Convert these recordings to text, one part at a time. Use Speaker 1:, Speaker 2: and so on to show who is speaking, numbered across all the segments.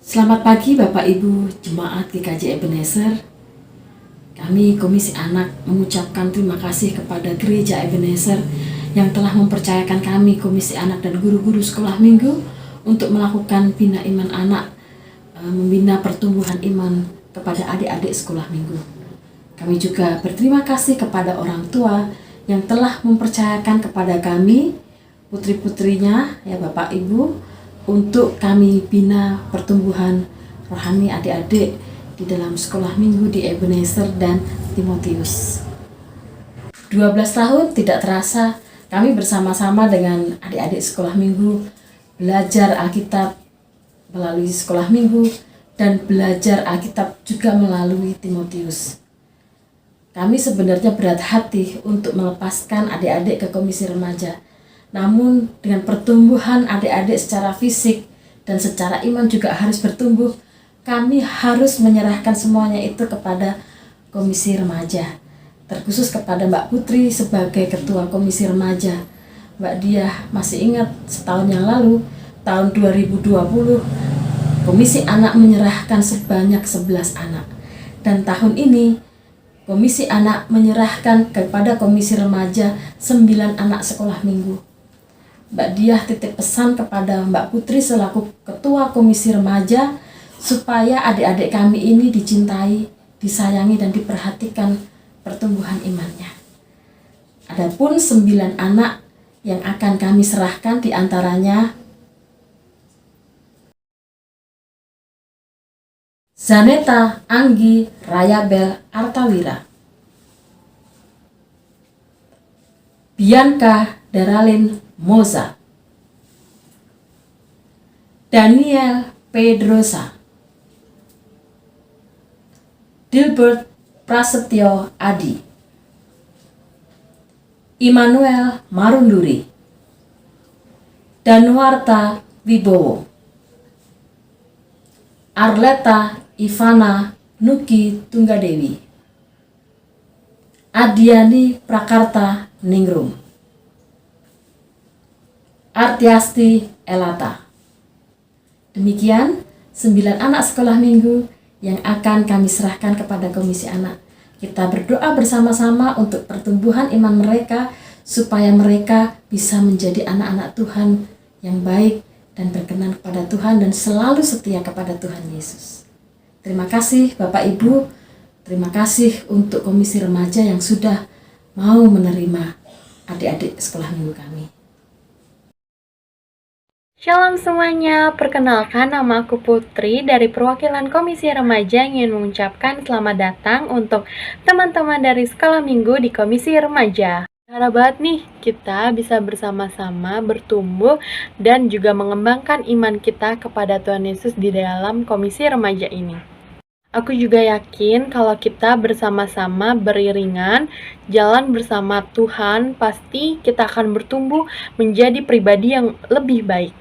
Speaker 1: Selamat pagi Bapak Ibu Jemaat GKJ Ebenezer. Kami Komisi Anak mengucapkan terima kasih kepada Gereja Ebenezer yang telah mempercayakan kami Komisi Anak dan guru-guru sekolah minggu untuk melakukan bina iman anak, membina pertumbuhan iman kepada adik-adik sekolah minggu. Kami juga berterima kasih kepada orang tua yang telah mempercayakan kepada kami, putri-putrinya, ya Bapak Ibu, untuk kami bina pertumbuhan rohani adik-adik di dalam sekolah minggu di Ebenezer dan Timotius. 12 tahun tidak terasa kami bersama-sama dengan adik-adik sekolah minggu belajar Alkitab melalui sekolah minggu dan belajar Alkitab juga melalui Timotius. Kami sebenarnya berat hati untuk melepaskan adik-adik ke komisi remaja. Namun dengan pertumbuhan adik-adik secara fisik dan secara iman juga harus bertumbuh, kami harus menyerahkan semuanya itu kepada komisi remaja. Terkhusus kepada Mbak Putri sebagai ketua komisi remaja. Mbak Diah masih ingat setahun yang lalu, tahun 2020, komisi anak menyerahkan sebanyak 11 anak. Dan tahun ini, komisi anak menyerahkan kepada komisi remaja 9 anak sekolah minggu. Mbak Diah titip pesan kepada Mbak Putri selaku ketua komisi remaja supaya adik-adik kami ini dicintai, disayangi dan diperhatikan pertumbuhan imannya. Adapun 9 anak yang akan kami serahkan diantaranya Zaneta Anggi Rayabel Artawira, Bianca Daralin Moza, Daniel Pedrosa, Dilbert Prasetyo Adi, Immanuel Marunduri, Danuarta Wibowo, Arleta Ivana Nuki Tunggadewi, Adiani Prakarta Ningrum, Artiasti Elata. Demikian 9 anak sekolah minggu yang akan kami serahkan kepada komisi anak. Kita berdoa bersama-sama untuk pertumbuhan iman mereka supaya mereka bisa menjadi anak-anak Tuhan yang baik dan berkenan kepada Tuhan dan selalu setia kepada Tuhan Yesus. Terima kasih Bapak Ibu, terima kasih untuk komisi remaja yang sudah mau menerima adik-adik sekolah minggu kami.
Speaker 2: Shalom semuanya, perkenalkan nama aku Putri dari perwakilan Komisi Remaja yang ingin mengucapkan selamat datang untuk teman-teman dari sekolah minggu di Komisi Remaja. Harap banget nih kita bisa bersama-sama bertumbuh dan juga mengembangkan iman kita kepada Tuhan Yesus di dalam Komisi Remaja ini. Aku juga yakin kalau kita bersama-sama beriringan, jalan bersama Tuhan, pasti kita akan bertumbuh menjadi pribadi yang lebih baik.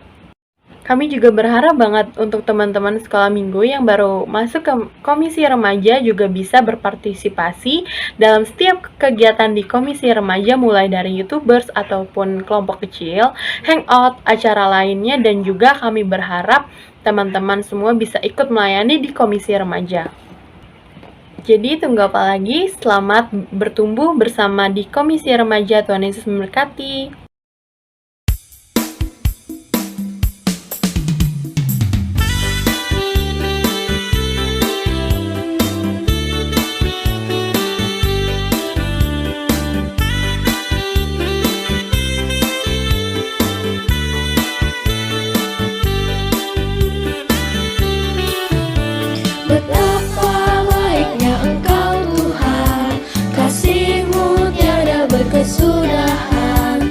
Speaker 2: Kami juga berharap banget untuk teman-teman sekolah minggu yang baru masuk ke komisi remaja juga bisa berpartisipasi dalam setiap kegiatan di komisi remaja, mulai dari YouTubers ataupun kelompok kecil, hangout, acara lainnya, dan juga kami berharap teman-teman semua bisa ikut melayani di komisi remaja. Jadi tunggu apa lagi? Selamat bertumbuh bersama di komisi remaja. Tuhan Yesus memberkati.
Speaker 3: Betapa baiknya Engkau Tuhan, kasih-Mu tiada berkesudahan.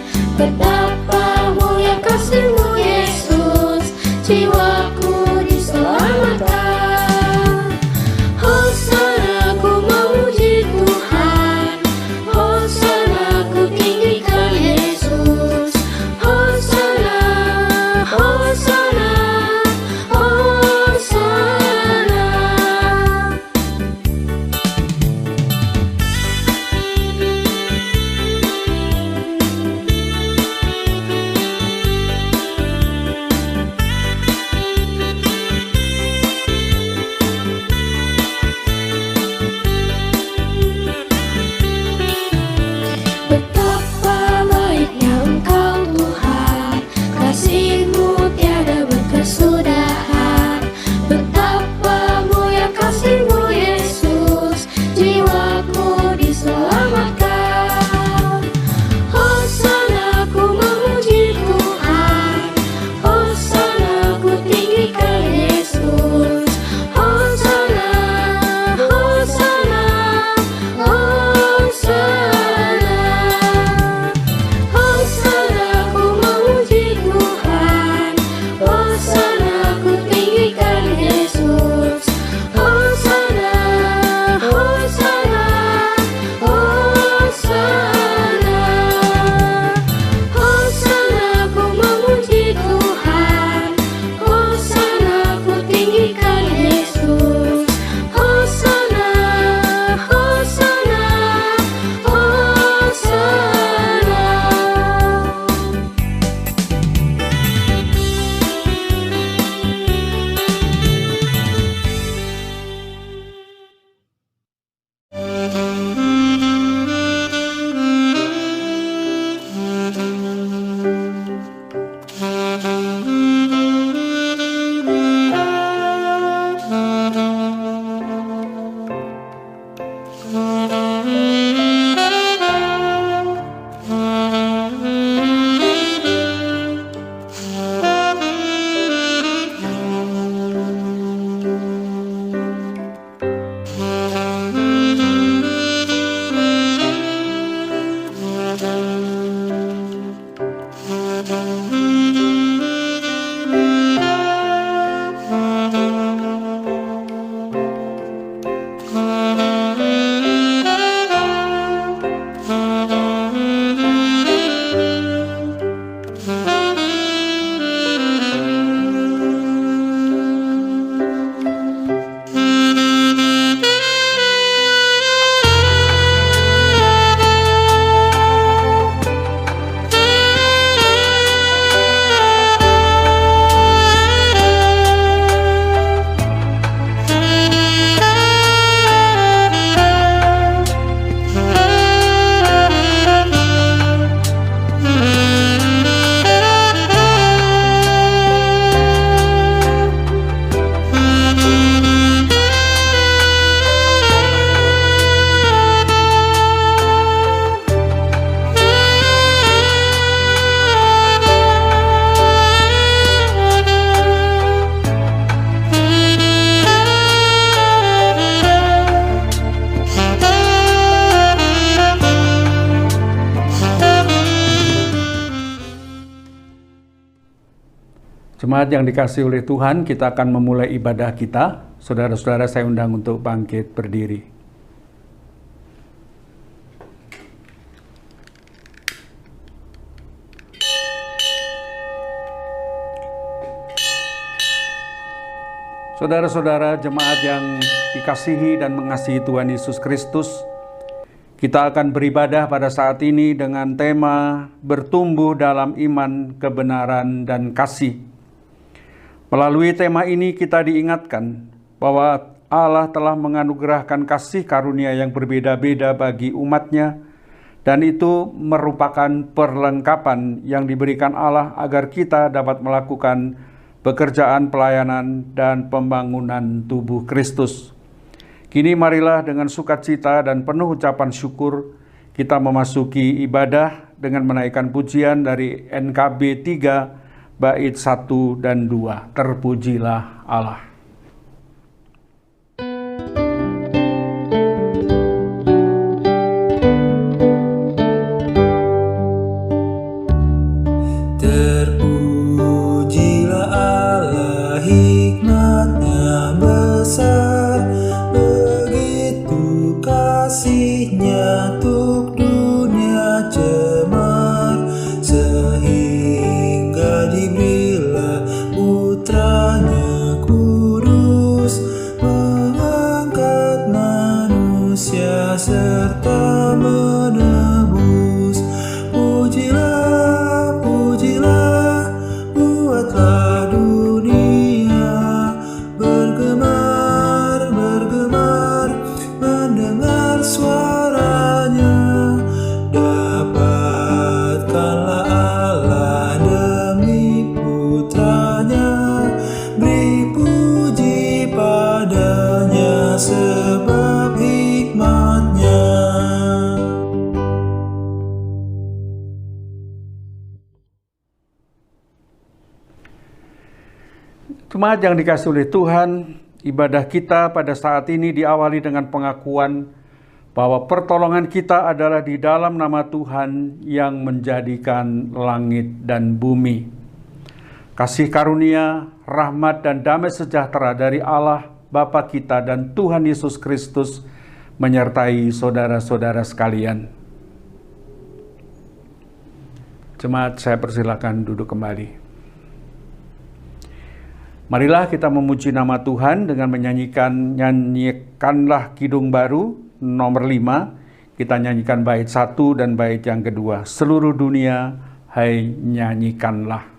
Speaker 4: Jemaat yang dikasihi oleh Tuhan, kita akan memulai ibadah kita. Saudara-saudara, saya undang untuk bangkit berdiri. Saudara-saudara, jemaat yang dikasihi dan mengasihi Tuhan Yesus Kristus, kita akan beribadah pada saat ini dengan tema bertumbuh dalam iman, kebenaran, dan kasih. Melalui tema ini kita diingatkan bahwa Allah telah menganugerahkan kasih karunia yang berbeda-beda bagi umatnya, dan itu merupakan perlengkapan yang diberikan Allah agar kita dapat melakukan pekerjaan pelayanan dan pembangunan tubuh Kristus. Kini marilah dengan sukacita dan penuh ucapan syukur kita memasuki ibadah dengan menaikkan pujian dari NKB 3 bait 1 dan 2. Terpujilah Allah. Jemaat yang dikasihi oleh Tuhan, ibadah kita pada saat ini diawali dengan pengakuan bahwa pertolongan kita adalah di dalam nama Tuhan yang menjadikan langit dan bumi. Kasih karunia, rahmat, dan damai sejahtera dari Allah, Bapa kita, dan Tuhan Yesus Kristus menyertai saudara-saudara sekalian. Jemaat, saya persilakan duduk kembali. Marilah kita memuji nama Tuhan dengan nyanyikanlah kidung baru nomor 5. Kita nyanyikan bait 1 dan bait yang kedua. Seluruh dunia, hai nyanyikanlah.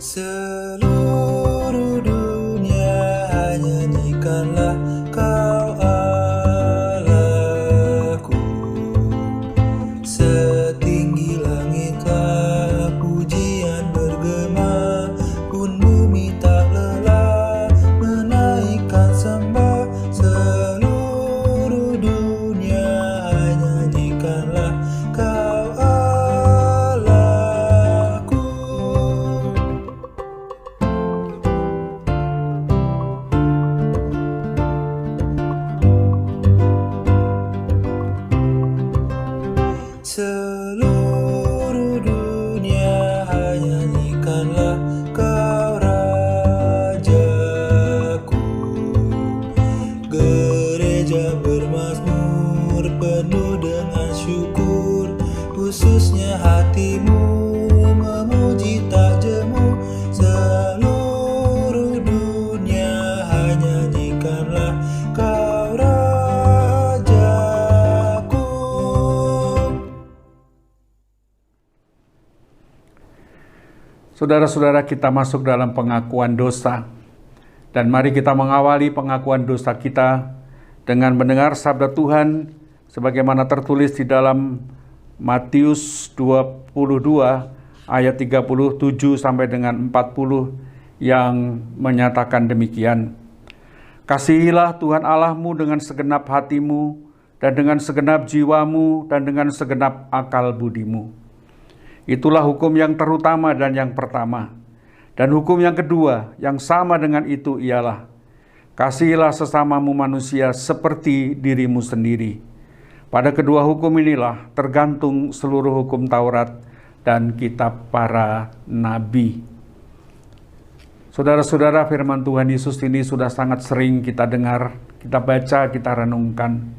Speaker 5: Seluruh dunia, hai nyanyikanlah Kau Allahku. Setinggi langitlah pujian bergema, pun bumi tak lelah menaikkan sembah. Seluruh dunia, hai nyanyikanlah Kau Allahku. Seluruh dunia, hai nyanyikanlah Kau Rajaku. Gereja bermazmur penuh dengan syukur, khususnya hatimu memuji tak jemu. Seluruh dunia, hai nyanyikanlah Kau Rajaku.
Speaker 4: Saudara-saudara, kita masuk dalam pengakuan dosa. Dan mari kita mengawali pengakuan dosa kita dengan mendengar sabda Tuhan sebagaimana tertulis di dalam Matius 22 ayat 37 sampai dengan 40 yang menyatakan demikian. Kasihilah Tuhan Allahmu dengan segenap hatimu dan dengan segenap jiwamu dan dengan segenap akal budimu. Itulah hukum yang terutama dan yang pertama. Dan hukum yang kedua yang sama dengan itu ialah, Kasihilah sesamamu manusia seperti dirimu sendiri. Pada kedua hukum inilah tergantung seluruh hukum Taurat dan kitab para nabi. Saudara-saudara, firman Tuhan Yesus ini sudah sangat sering kita dengar, kita baca, kita renungkan.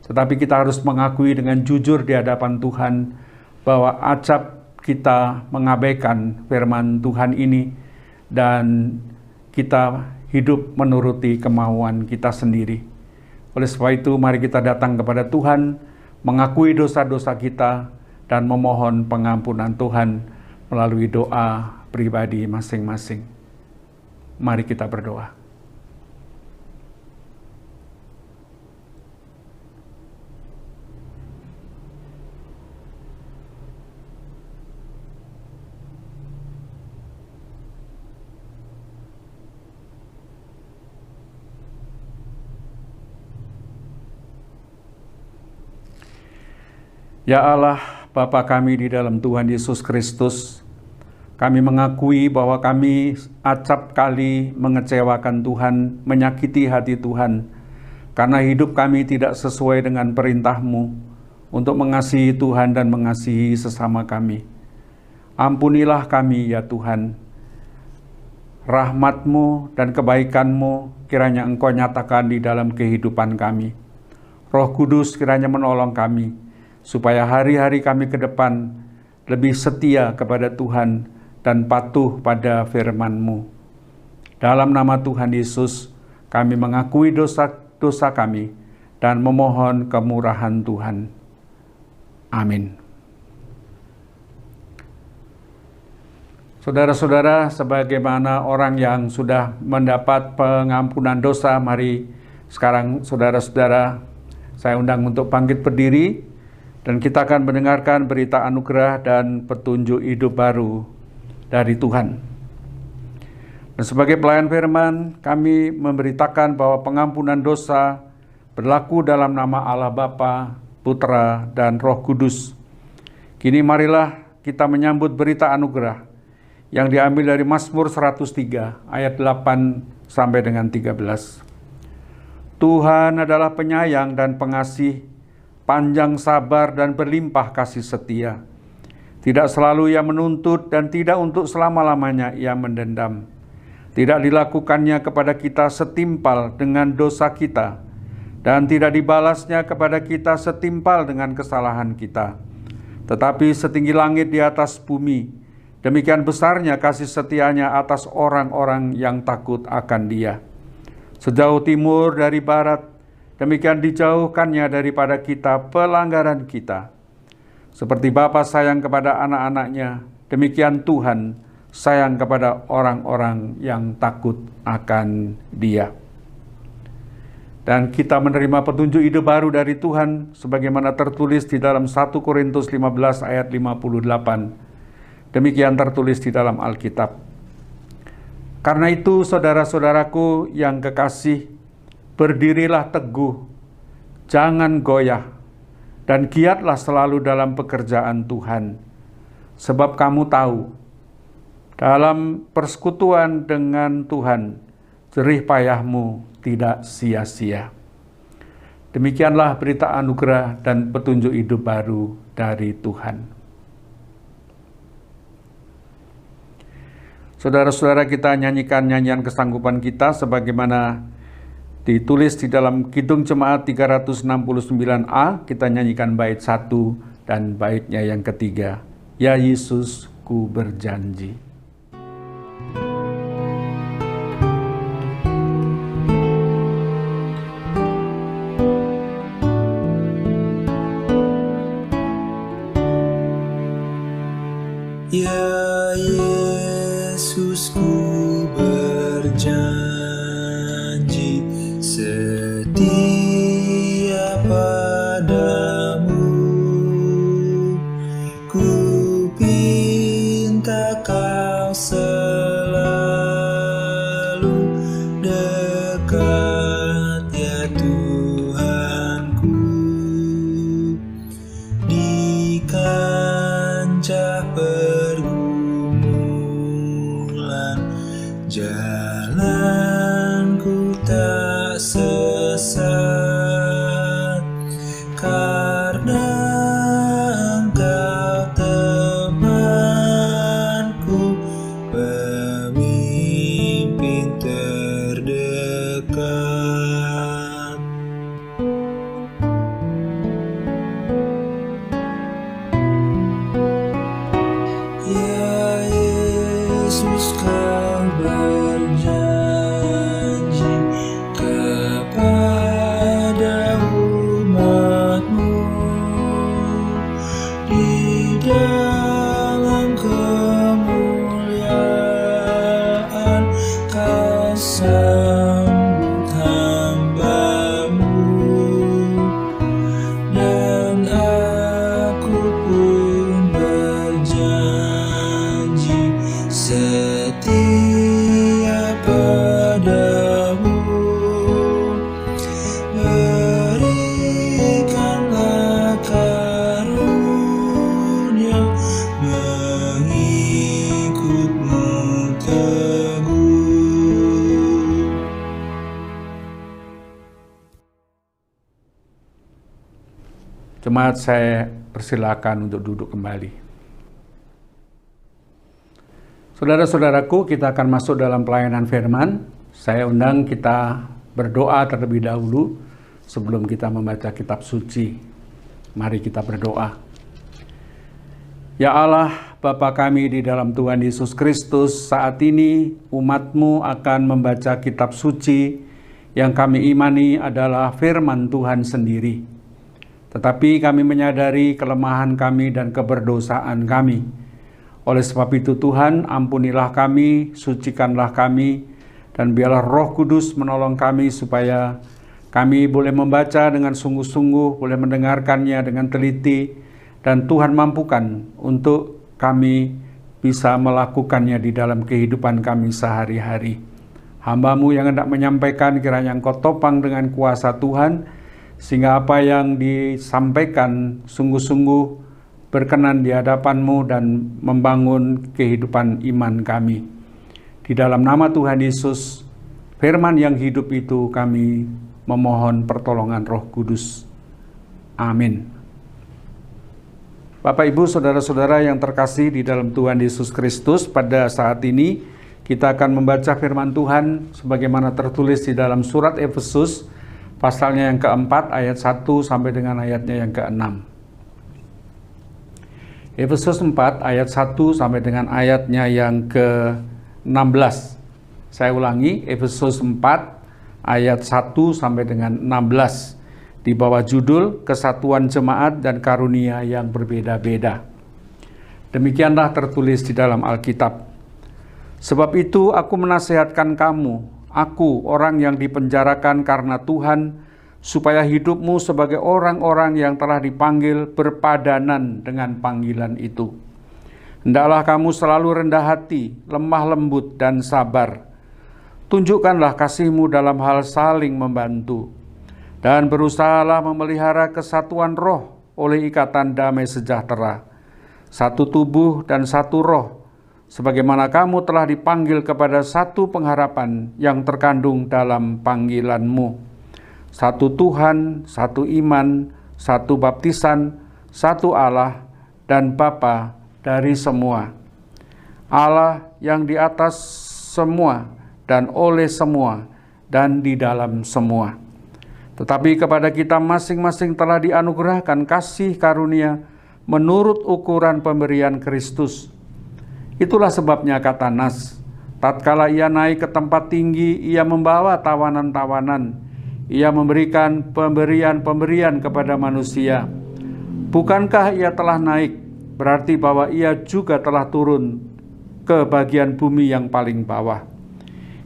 Speaker 4: Tetapi kita harus mengakui dengan jujur di hadapan Tuhan bahwa acap kita mengabaikan firman Tuhan ini dan kita hidup menuruti kemauan kita sendiri. Oleh sebab itu, mari kita datang kepada Tuhan, mengakui dosa-dosa kita, dan memohon pengampunan Tuhan melalui doa pribadi masing-masing. Mari kita berdoa. Ya Allah, Bapa kami di dalam Tuhan Yesus Kristus, kami mengakui bahwa kami acap kali mengecewakan Tuhan, menyakiti hati Tuhan, karena hidup kami tidak sesuai dengan perintah-Mu untuk mengasihi Tuhan dan mengasihi sesama kami. Ampunilah kami ya Tuhan. Rahmat-Mu dan kebaikan-Mu kiranya Engkau nyatakan di dalam kehidupan kami. Roh Kudus kiranya menolong kami, supaya hari-hari kami ke depan lebih setia kepada Tuhan dan patuh pada firman-Mu. Dalam nama Tuhan Yesus, kami mengakui dosa-dosa kami dan memohon kemurahan Tuhan. Amin. Saudara-saudara, sebagaimana orang yang sudah mendapat pengampunan dosa, mari sekarang saudara-saudara, saya undang untuk bangkit berdiri, dan kita akan mendengarkan berita anugerah dan petunjuk hidup baru dari Tuhan. Dan sebagai pelayan firman, kami memberitakan bahwa pengampunan dosa berlaku dalam nama Allah Bapa, Putra, dan Roh Kudus. Kini marilah kita menyambut berita anugerah yang diambil dari Mazmur 103 ayat 8 sampai dengan 13. Tuhan adalah penyayang dan pengasih, panjang sabar dan berlimpah kasih setia. Tidak selalu ia menuntut dan tidak untuk selama-lamanya ia mendendam. Tidak dilakukannya kepada kita setimpal dengan dosa kita, dan tidak dibalasnya kepada kita setimpal dengan kesalahan kita. Tetapi setinggi langit di atas bumi, demikian besarnya kasih setianya atas orang-orang yang takut akan Dia. Sejauh timur dari barat, demikian dijauhkannya daripada kita pelanggaran kita. Seperti Bapa sayang kepada anak-anaknya, demikian Tuhan sayang kepada orang-orang yang takut akan Dia. Dan kita menerima petunjuk hidup baru dari Tuhan, sebagaimana tertulis di dalam 1 Korintus 15 ayat 58. Demikian tertulis di dalam Alkitab. Karena itu, saudara-saudaraku yang kekasih, berdirilah teguh, jangan goyah, dan giatlah selalu dalam pekerjaan Tuhan. Sebab kamu tahu, dalam persekutuan dengan Tuhan, jerih payahmu tidak sia-sia. Demikianlah berita anugerah dan petunjuk hidup baru dari Tuhan. Saudara-saudara, kita nyanyikan nyanyian kesanggupan kita sebagaimana ditulis di dalam Kidung Jemaat 369a, kita nyanyikan bait 1 dan baitnya yang ketiga. Ya Yesus, ku berjanji.
Speaker 5: Ya Yesus, ku berjanji setia padamu. Ku pinta kau selalu dekat, ya Tuhanku, di kancah pergumulan jalanku tak tak sesat, karena Engkau temanku, pemimpin terdekat. Ya Yesus, Kau berjanji kepada umat-Mu di dalam kemuliaan, Kau sambut hamba-Mu, dan aku pun berjanji setia padamu. Berikanlah karunia mengikut-Mu teguh.
Speaker 4: Jemaat, saya persilakan untuk duduk kembali. Saudara-saudaraku, kita akan masuk dalam pelayanan firman. Saya undang kita berdoa terlebih dahulu sebelum kita membaca kitab suci. Mari kita berdoa. Ya Allah, Bapa kami di dalam Tuhan Yesus Kristus, saat ini umat-Mu akan membaca kitab suci yang kami imani adalah firman Tuhan sendiri. Tetapi kami menyadari kelemahan kami dan keberdosaan kami. Oleh sebab itu Tuhan, ampunilah kami, sucikanlah kami, dan biarlah Roh Kudus menolong kami supaya kami boleh membaca dengan sungguh-sungguh, boleh mendengarkannya dengan teliti, dan Tuhan mampukan untuk kami bisa melakukannya di dalam kehidupan kami sehari-hari. Hamba-Mu yang hendak menyampaikan, kiranya Engkau topang dengan kuasa Tuhan, sehingga apa yang disampaikan sungguh-sungguh berkenan di hadapan-Mu dan membangun kehidupan iman kami. Di dalam nama Tuhan Yesus, firman yang hidup itu kami memohon pertolongan Roh Kudus. Amin. Bapak, Ibu, Saudara-saudara yang terkasih di dalam Tuhan Yesus Kristus, pada saat ini kita akan membaca firman Tuhan sebagaimana tertulis di dalam surat Efesus, pasalnya yang keempat, ayat 1 sampai dengan ayatnya yang ke-6. Efesus 4, ayat 1 sampai dengan ayatnya yang ke-16. Saya ulangi, Efesus 4, ayat 1 sampai dengan 16. Di bawah judul, Kesatuan Jemaat dan Karunia yang Berbeda-beda. Demikianlah tertulis di dalam Alkitab. Sebab itu aku menasihatkan kamu, aku, orang yang dipenjarakan karena Tuhan, supaya hidupmu sebagai orang-orang yang telah dipanggil berpadanan dengan panggilan itu. Hendaklah kamu selalu rendah hati, lemah lembut, dan sabar. Tunjukkanlah kasihmu dalam hal saling membantu, dan berusahalah memelihara kesatuan roh oleh ikatan damai sejahtera. Satu tubuh dan satu roh, sebagaimana kamu telah dipanggil kepada satu pengharapan yang terkandung dalam panggilanmu. Satu Tuhan, satu iman, satu baptisan, satu Allah dan Bapa dari semua. Allah yang di atas semua dan oleh semua dan di dalam semua. Tetapi kepada kita masing-masing telah dianugerahkan kasih karunia menurut ukuran pemberian Kristus. Itulah sebabnya kata Nas, tatkala ia naik ke tempat tinggi, ia membawa tawanan-tawanan, ia memberikan pemberian-pemberian kepada manusia. Bukankah ia telah naik, berarti bahwa ia juga telah turun ke bagian bumi yang paling bawah.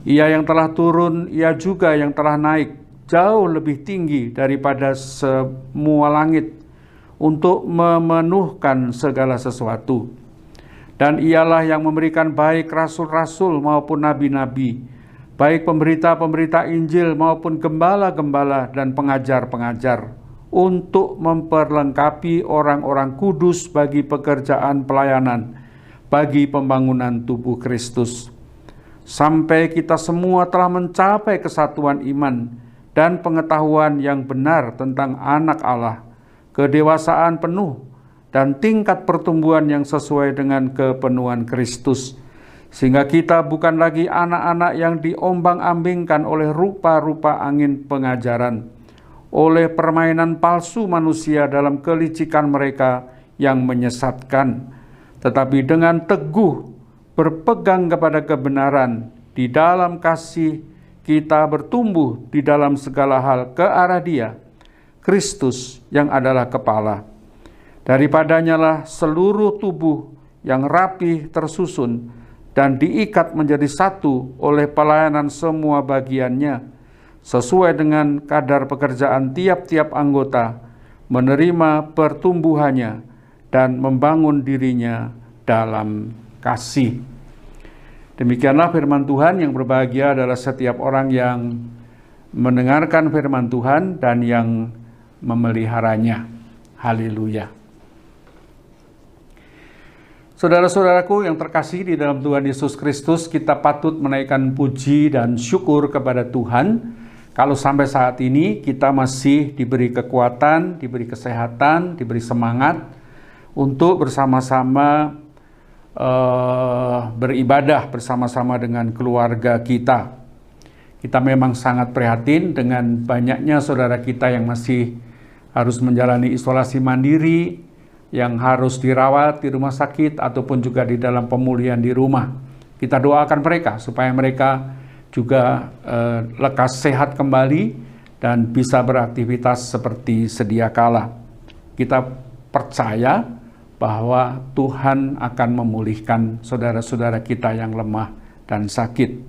Speaker 4: Ia yang telah turun, ia juga yang telah naik, jauh lebih tinggi daripada semua langit, untuk memenuhkan segala sesuatu. Dan ialah yang memberikan baik rasul-rasul maupun nabi-nabi, baik pemberita-pemberita Injil maupun gembala-gembala dan pengajar-pengajar, untuk memperlengkapi orang-orang kudus bagi pekerjaan pelayanan, bagi pembangunan tubuh Kristus. Sampai kita semua telah mencapai kesatuan iman dan pengetahuan yang benar tentang anak Allah, kedewasaan penuh, dan tingkat pertumbuhan yang sesuai dengan kepenuhan Kristus, sehingga kita bukan lagi anak-anak yang diombang-ambingkan oleh rupa-rupa angin pengajaran, oleh permainan palsu manusia dalam kelicikan mereka yang menyesatkan, tetapi dengan teguh berpegang kepada kebenaran di dalam kasih, kita bertumbuh di dalam segala hal ke arah Dia, Kristus yang adalah kepala. Daripadanya lah seluruh tubuh yang rapi tersusun dan diikat menjadi satu oleh pelayanan semua bagiannya, sesuai dengan kadar pekerjaan tiap-tiap anggota, menerima pertumbuhannya dan membangun dirinya dalam kasih. Demikianlah firman Tuhan. Yang berbahagia adalah setiap orang yang mendengarkan firman Tuhan dan yang memeliharanya. Haleluya. Saudara-saudaraku yang terkasih di dalam Tuhan Yesus Kristus, kita patut menaikkan puji dan syukur kepada Tuhan kalau sampai saat ini kita masih diberi kekuatan, diberi kesehatan, diberi semangat untuk bersama-sama beribadah bersama-sama dengan keluarga kita. Kita memang sangat prihatin dengan banyaknya saudara kita yang masih harus menjalani isolasi mandiri, yang harus dirawat di rumah sakit ataupun juga di dalam pemulihan di rumah. Kita doakan mereka supaya mereka juga lekas sehat kembali dan bisa beraktivitas seperti sedia kala. Kita percaya bahwa Tuhan akan memulihkan saudara-saudara kita yang lemah dan sakit.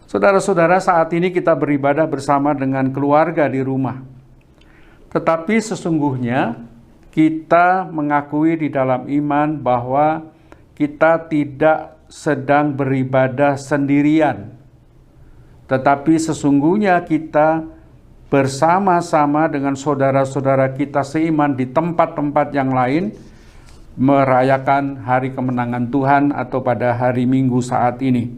Speaker 4: Saudara-saudara, saat ini kita beribadah bersama dengan keluarga di rumah. Tetapi sesungguhnya kita mengakui di dalam iman bahwa kita tidak sedang beribadah sendirian. Tetapi sesungguhnya kita bersama-sama dengan saudara-saudara kita seiman di tempat-tempat yang lain merayakan hari kemenangan Tuhan atau pada hari Minggu saat ini.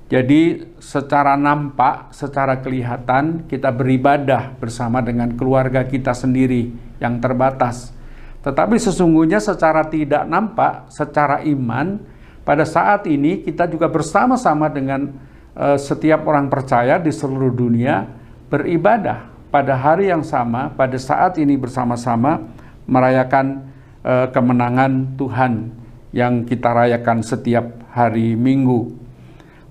Speaker 4: Jadi secara nampak, secara kelihatan kita beribadah bersama dengan keluarga kita sendiri yang terbatas. Tetapi sesungguhnya secara tidak nampak, secara iman, pada saat ini kita juga bersama-sama dengan setiap orang percaya di seluruh dunia beribadah pada hari yang sama, pada saat ini bersama-sama merayakan kemenangan Tuhan yang kita rayakan setiap hari Minggu.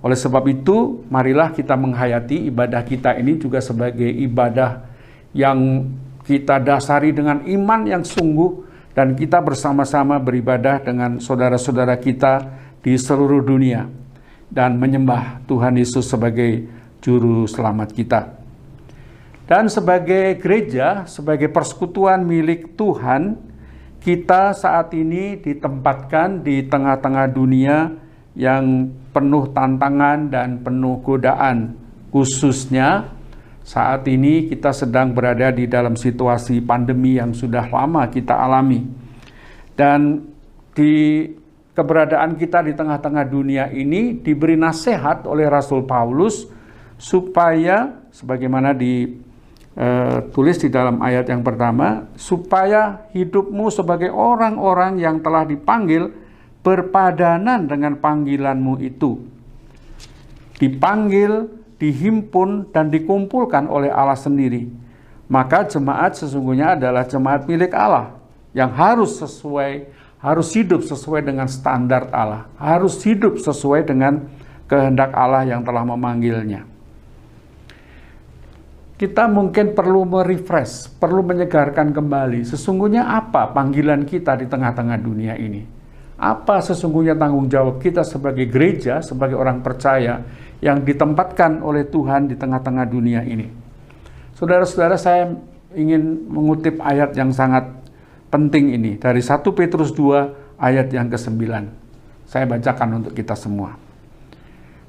Speaker 4: Oleh sebab itu, marilah kita menghayati ibadah kita ini juga sebagai ibadah yang kita dasari dengan iman yang sungguh, dan kita bersama-sama beribadah dengan saudara-saudara kita di seluruh dunia dan menyembah Tuhan Yesus sebagai juru selamat kita. Dan sebagai gereja, sebagai persekutuan milik Tuhan, kita saat ini ditempatkan di tengah-tengah dunia yang penuh tantangan dan penuh godaan. Khususnya saat ini kita sedang berada di dalam situasi pandemi yang sudah lama kita alami. Dan di keberadaan kita di tengah-tengah dunia ini diberi nasihat oleh Rasul Paulus supaya, sebagaimana tulis di dalam ayat yang pertama, supaya hidupmu sebagai orang-orang yang telah dipanggil berpadanan dengan panggilanmu itu. Dipanggil, dihimpun, dan dikumpulkan oleh Allah sendiri. Maka jemaat sesungguhnya adalah jemaat milik Allah yang harus hidup sesuai dengan standar Allah, harus hidup sesuai dengan kehendak Allah yang telah memanggilnya. Kita mungkin perlu merefresh, perlu menyegarkan kembali sesungguhnya apa panggilan kita di tengah-tengah dunia ini. Apa sesungguhnya tanggung jawab kita sebagai gereja, sebagai orang percaya yang ditempatkan oleh Tuhan di tengah-tengah dunia ini. Saudara-saudara, saya ingin mengutip ayat yang sangat penting ini dari 1 Petrus 2 ayat yang ke-9. Saya bacakan untuk kita semua.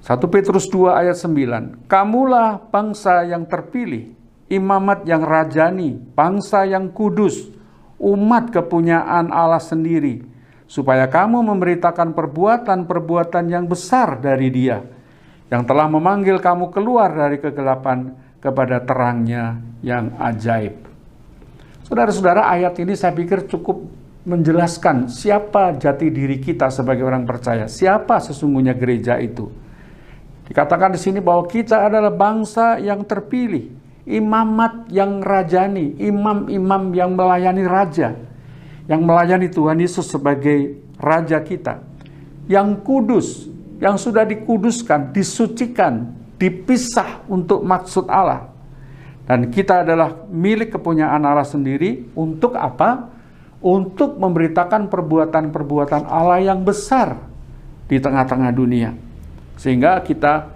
Speaker 4: 1 Petrus 2 ayat 9. Kamulah bangsa yang terpilih, imamat yang rajani, bangsa yang kudus, umat kepunyaan Allah sendiri, supaya kamu memberitakan perbuatan-perbuatan yang besar dari Dia, yang telah memanggil kamu keluar dari kegelapan kepada terangnya yang ajaib. Saudara-saudara, ayat ini saya pikir cukup menjelaskan siapa jati diri kita sebagai orang percaya, siapa sesungguhnya gereja itu. Dikatakan di sini bahwa kita adalah bangsa yang terpilih, imamat yang rajani, imam-imam yang melayani raja, yang melayani Tuhan Yesus sebagai raja kita, yang kudus, yang sudah dikuduskan, disucikan, dipisah untuk maksud Allah. Dan kita adalah milik kepunyaan Allah sendiri untuk apa? Untuk memberitakan perbuatan-perbuatan Allah yang besar di tengah-tengah dunia. Sehingga kita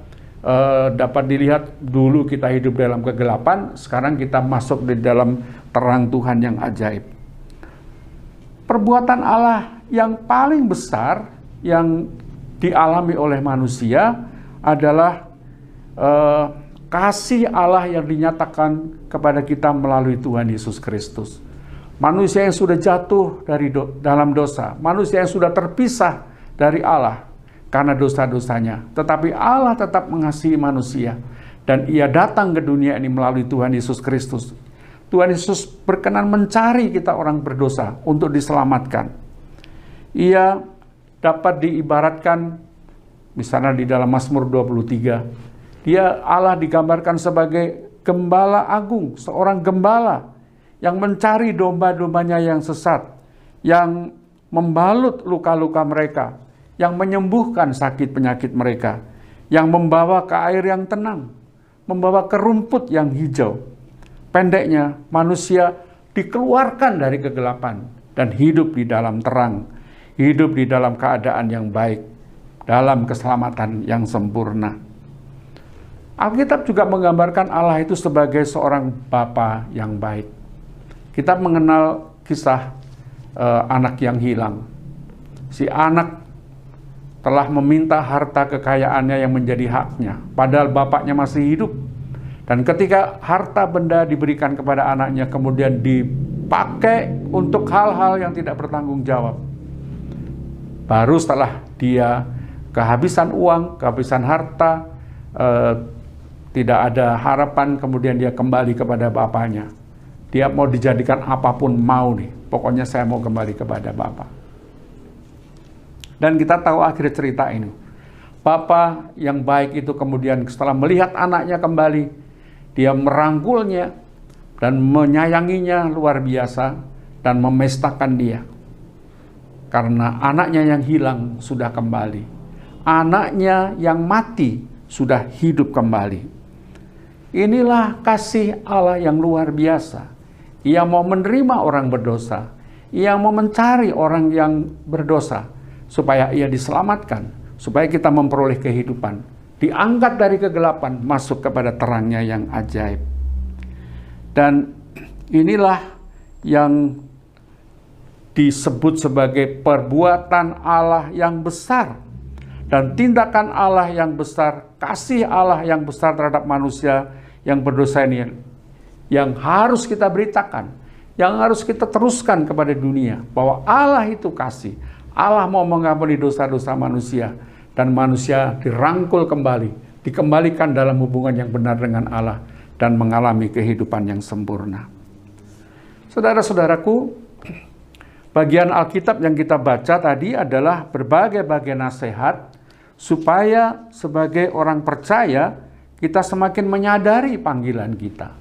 Speaker 4: dapat dilihat, dulu kita hidup dalam kegelapan, sekarang kita masuk di dalam terang Tuhan yang ajaib. Perbuatan Allah yang paling besar yang dialami oleh manusia adalah kasih Allah yang dinyatakan kepada kita melalui Tuhan Yesus Kristus. Manusia yang sudah jatuh dalam dosa, manusia yang sudah terpisah dari Allah karena dosa-dosanya. Tetapi Allah tetap mengasihi manusia, dan Ia datang ke dunia ini melalui Tuhan Yesus Kristus. Tuhan Yesus berkenan mencari kita orang berdosa untuk diselamatkan. Ia dapat diibaratkan, misalnya di dalam Mazmur 23, Allah digambarkan sebagai gembala agung, seorang gembala yang mencari domba-dombanya yang sesat, yang membalut luka-luka mereka, yang menyembuhkan sakit penyakit mereka, yang membawa ke air yang tenang, membawa ke rumput yang hijau. Pendeknya, manusia dikeluarkan dari kegelapan dan hidup di dalam terang, hidup di dalam keadaan yang baik, dalam keselamatan yang sempurna. Alkitab juga menggambarkan Allah itu sebagai seorang Bapa yang baik. Kita mengenal kisah anak yang hilang. Si anak telah meminta harta kekayaannya yang menjadi haknya, padahal bapaknya masih hidup. Dan ketika harta benda diberikan kepada anaknya, kemudian dipakai untuk hal-hal yang tidak bertanggung jawab. Baru setelah dia kehabisan uang, kehabisan harta, tidak ada harapan, kemudian dia kembali kepada bapaknya. Dia mau dijadikan apapun mau nih, pokoknya saya mau kembali kepada bapak. Dan kita tahu akhir cerita ini. Bapa yang baik itu kemudian setelah melihat anaknya kembali, dia merangkulnya dan menyayanginya luar biasa dan memestakan dia. Karena anaknya yang hilang sudah kembali. Anaknya yang mati sudah hidup kembali. Inilah kasih Allah yang luar biasa. Ia mau menerima orang berdosa. Ia mau mencari orang yang berdosa supaya ia diselamatkan, supaya kita memperoleh kehidupan, diangkat dari kegelapan masuk kepada terangnya yang ajaib. Dan inilah yang disebut sebagai perbuatan Allah yang besar dan tindakan Allah yang besar, kasih Allah yang besar terhadap manusia yang berdosa ini, yang harus kita beritakan, yang harus kita teruskan kepada dunia, bahwa Allah itu kasih. Allah mau mengampuni dosa-dosa manusia, dan manusia dirangkul kembali, dikembalikan dalam hubungan yang benar dengan Allah, dan mengalami kehidupan yang sempurna. Saudara-saudaraku, bagian Alkitab yang kita baca tadi adalah berbagai-bagai nasihat, supaya sebagai orang percaya, kita semakin menyadari panggilan kita,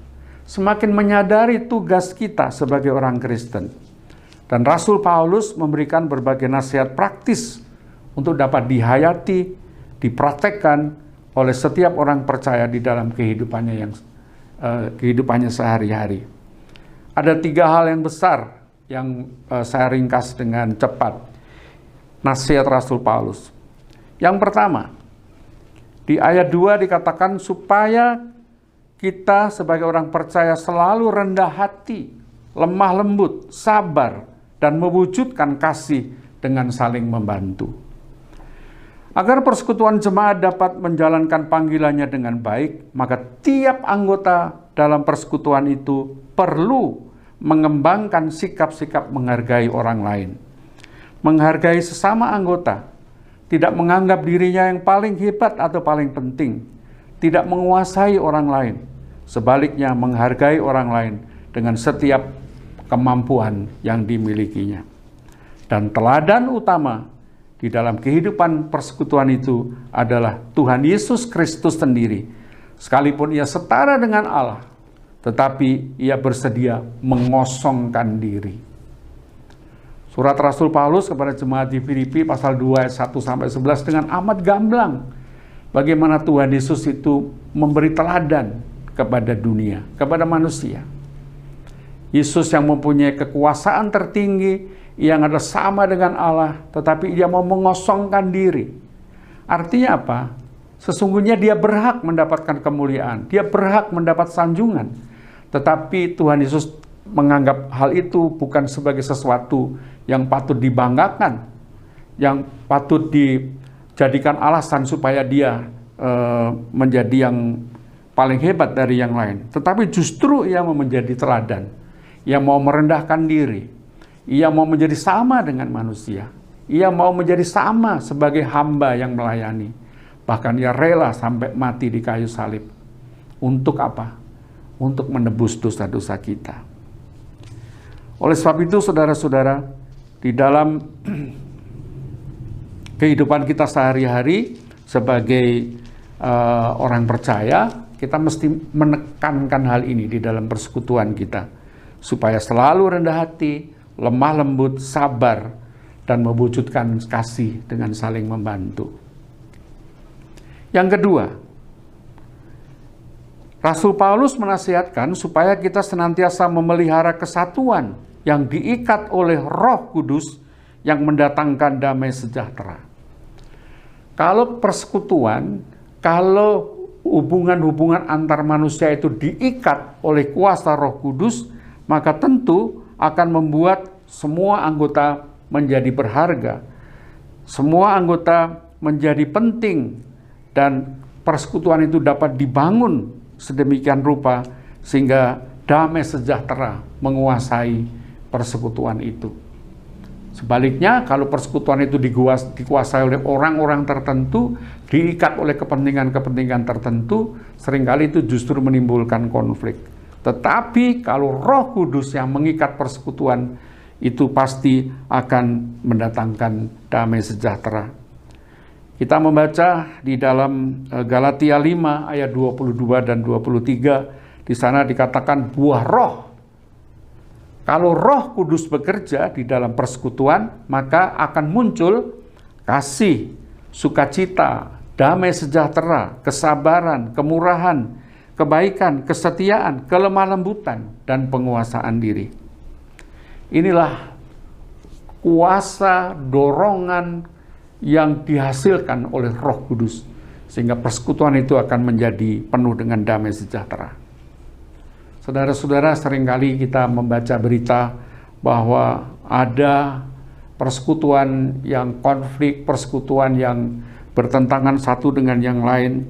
Speaker 4: semakin menyadari tugas kita sebagai orang Kristen. Dan Rasul Paulus memberikan berbagai nasihat praktis untuk dapat dihayati, dipraktekkan oleh setiap orang percaya di dalam kehidupannya sehari-hari. Ada 3 hal yang besar yang saya ringkas dengan cepat. Nasihat Rasul Paulus. Yang pertama, di ayat 2 dikatakan supaya kita sebagai orang percaya selalu rendah hati, lemah lembut, sabar, dan mewujudkan kasih dengan saling membantu. Agar persekutuan jemaat dapat menjalankan panggilannya dengan baik, maka tiap anggota dalam persekutuan itu perlu mengembangkan sikap-sikap menghargai orang lain. Menghargai sesama anggota, tidak menganggap dirinya yang paling hebat atau paling penting, tidak menguasai orang lain, sebaliknya menghargai orang lain dengan setiap kemampuan yang dimilikinya. Dan teladan utama di dalam kehidupan persekutuan itu adalah Tuhan Yesus Kristus sendiri. Sekalipun ia setara dengan Allah, tetapi ia bersedia mengosongkan diri. Surat Rasul Paulus kepada jemaat di Filipi pasal 2 ayat 1-11 dengan amat gamblang bagaimana Tuhan Yesus itu memberi teladan kepada dunia, kepada manusia. Yesus yang mempunyai kekuasaan tertinggi, yang adalah sama dengan Allah, tetapi dia mau mengosongkan diri. Artinya apa? Sesungguhnya dia berhak mendapatkan kemuliaan, dia berhak mendapat sanjungan. Tetapi Tuhan Yesus menganggap hal itu bukan sebagai sesuatu yang patut dibanggakan, yang patut dijadikan alasan supaya dia menjadi yang paling hebat dari yang lain. Tetapi justru ia mau menjadi teladan, ia mau merendahkan diri, ia mau menjadi sama dengan manusia, ia mau menjadi sama sebagai hamba yang melayani. Bahkan ia rela sampai mati di kayu salib. Untuk apa? Untuk menebus dosa-dosa kita. Oleh sebab itu, saudara-saudara, di dalam kehidupan kita sehari-hari sebagai orang percaya, kita mesti menekankan hal ini di dalam persekutuan kita, supaya selalu rendah hati, lemah lembut, sabar, dan mewujudkan kasih dengan saling membantu. Yang kedua, Rasul Paulus menasihatkan supaya kita senantiasa memelihara kesatuan yang diikat oleh Roh Kudus yang mendatangkan damai sejahtera. Kalau persekutuan, kalau hubungan-hubungan antar manusia itu diikat oleh kuasa Roh Kudus, maka tentu akan membuat semua anggota menjadi berharga. Semua anggota menjadi penting dan persekutuan itu dapat dibangun sedemikian rupa sehingga damai sejahtera menguasai persekutuan itu. Sebaliknya, kalau persekutuan itu dikuasai oleh orang-orang tertentu, diikat oleh kepentingan-kepentingan tertentu, seringkali itu justru menimbulkan konflik. Tetapi kalau Roh Kudus yang mengikat persekutuan, itu pasti akan mendatangkan damai sejahtera. Kita membaca di dalam Galatia 5 ayat 22 dan 23, di sana dikatakan buah roh. Kalau Roh Kudus bekerja di dalam persekutuan, maka akan muncul kasih, sukacita, damai sejahtera, kesabaran, kemurahan, kebaikan, kesetiaan, kelemah lembutan, dan penguasaan diri. Inilah kuasa dorongan yang dihasilkan oleh Roh Kudus, sehingga persekutuan itu akan menjadi penuh dengan damai sejahtera. Saudara-saudara, seringkali kita membaca berita bahwa ada persekutuan yang konflik, persekutuan yang bertentangan satu dengan yang lain,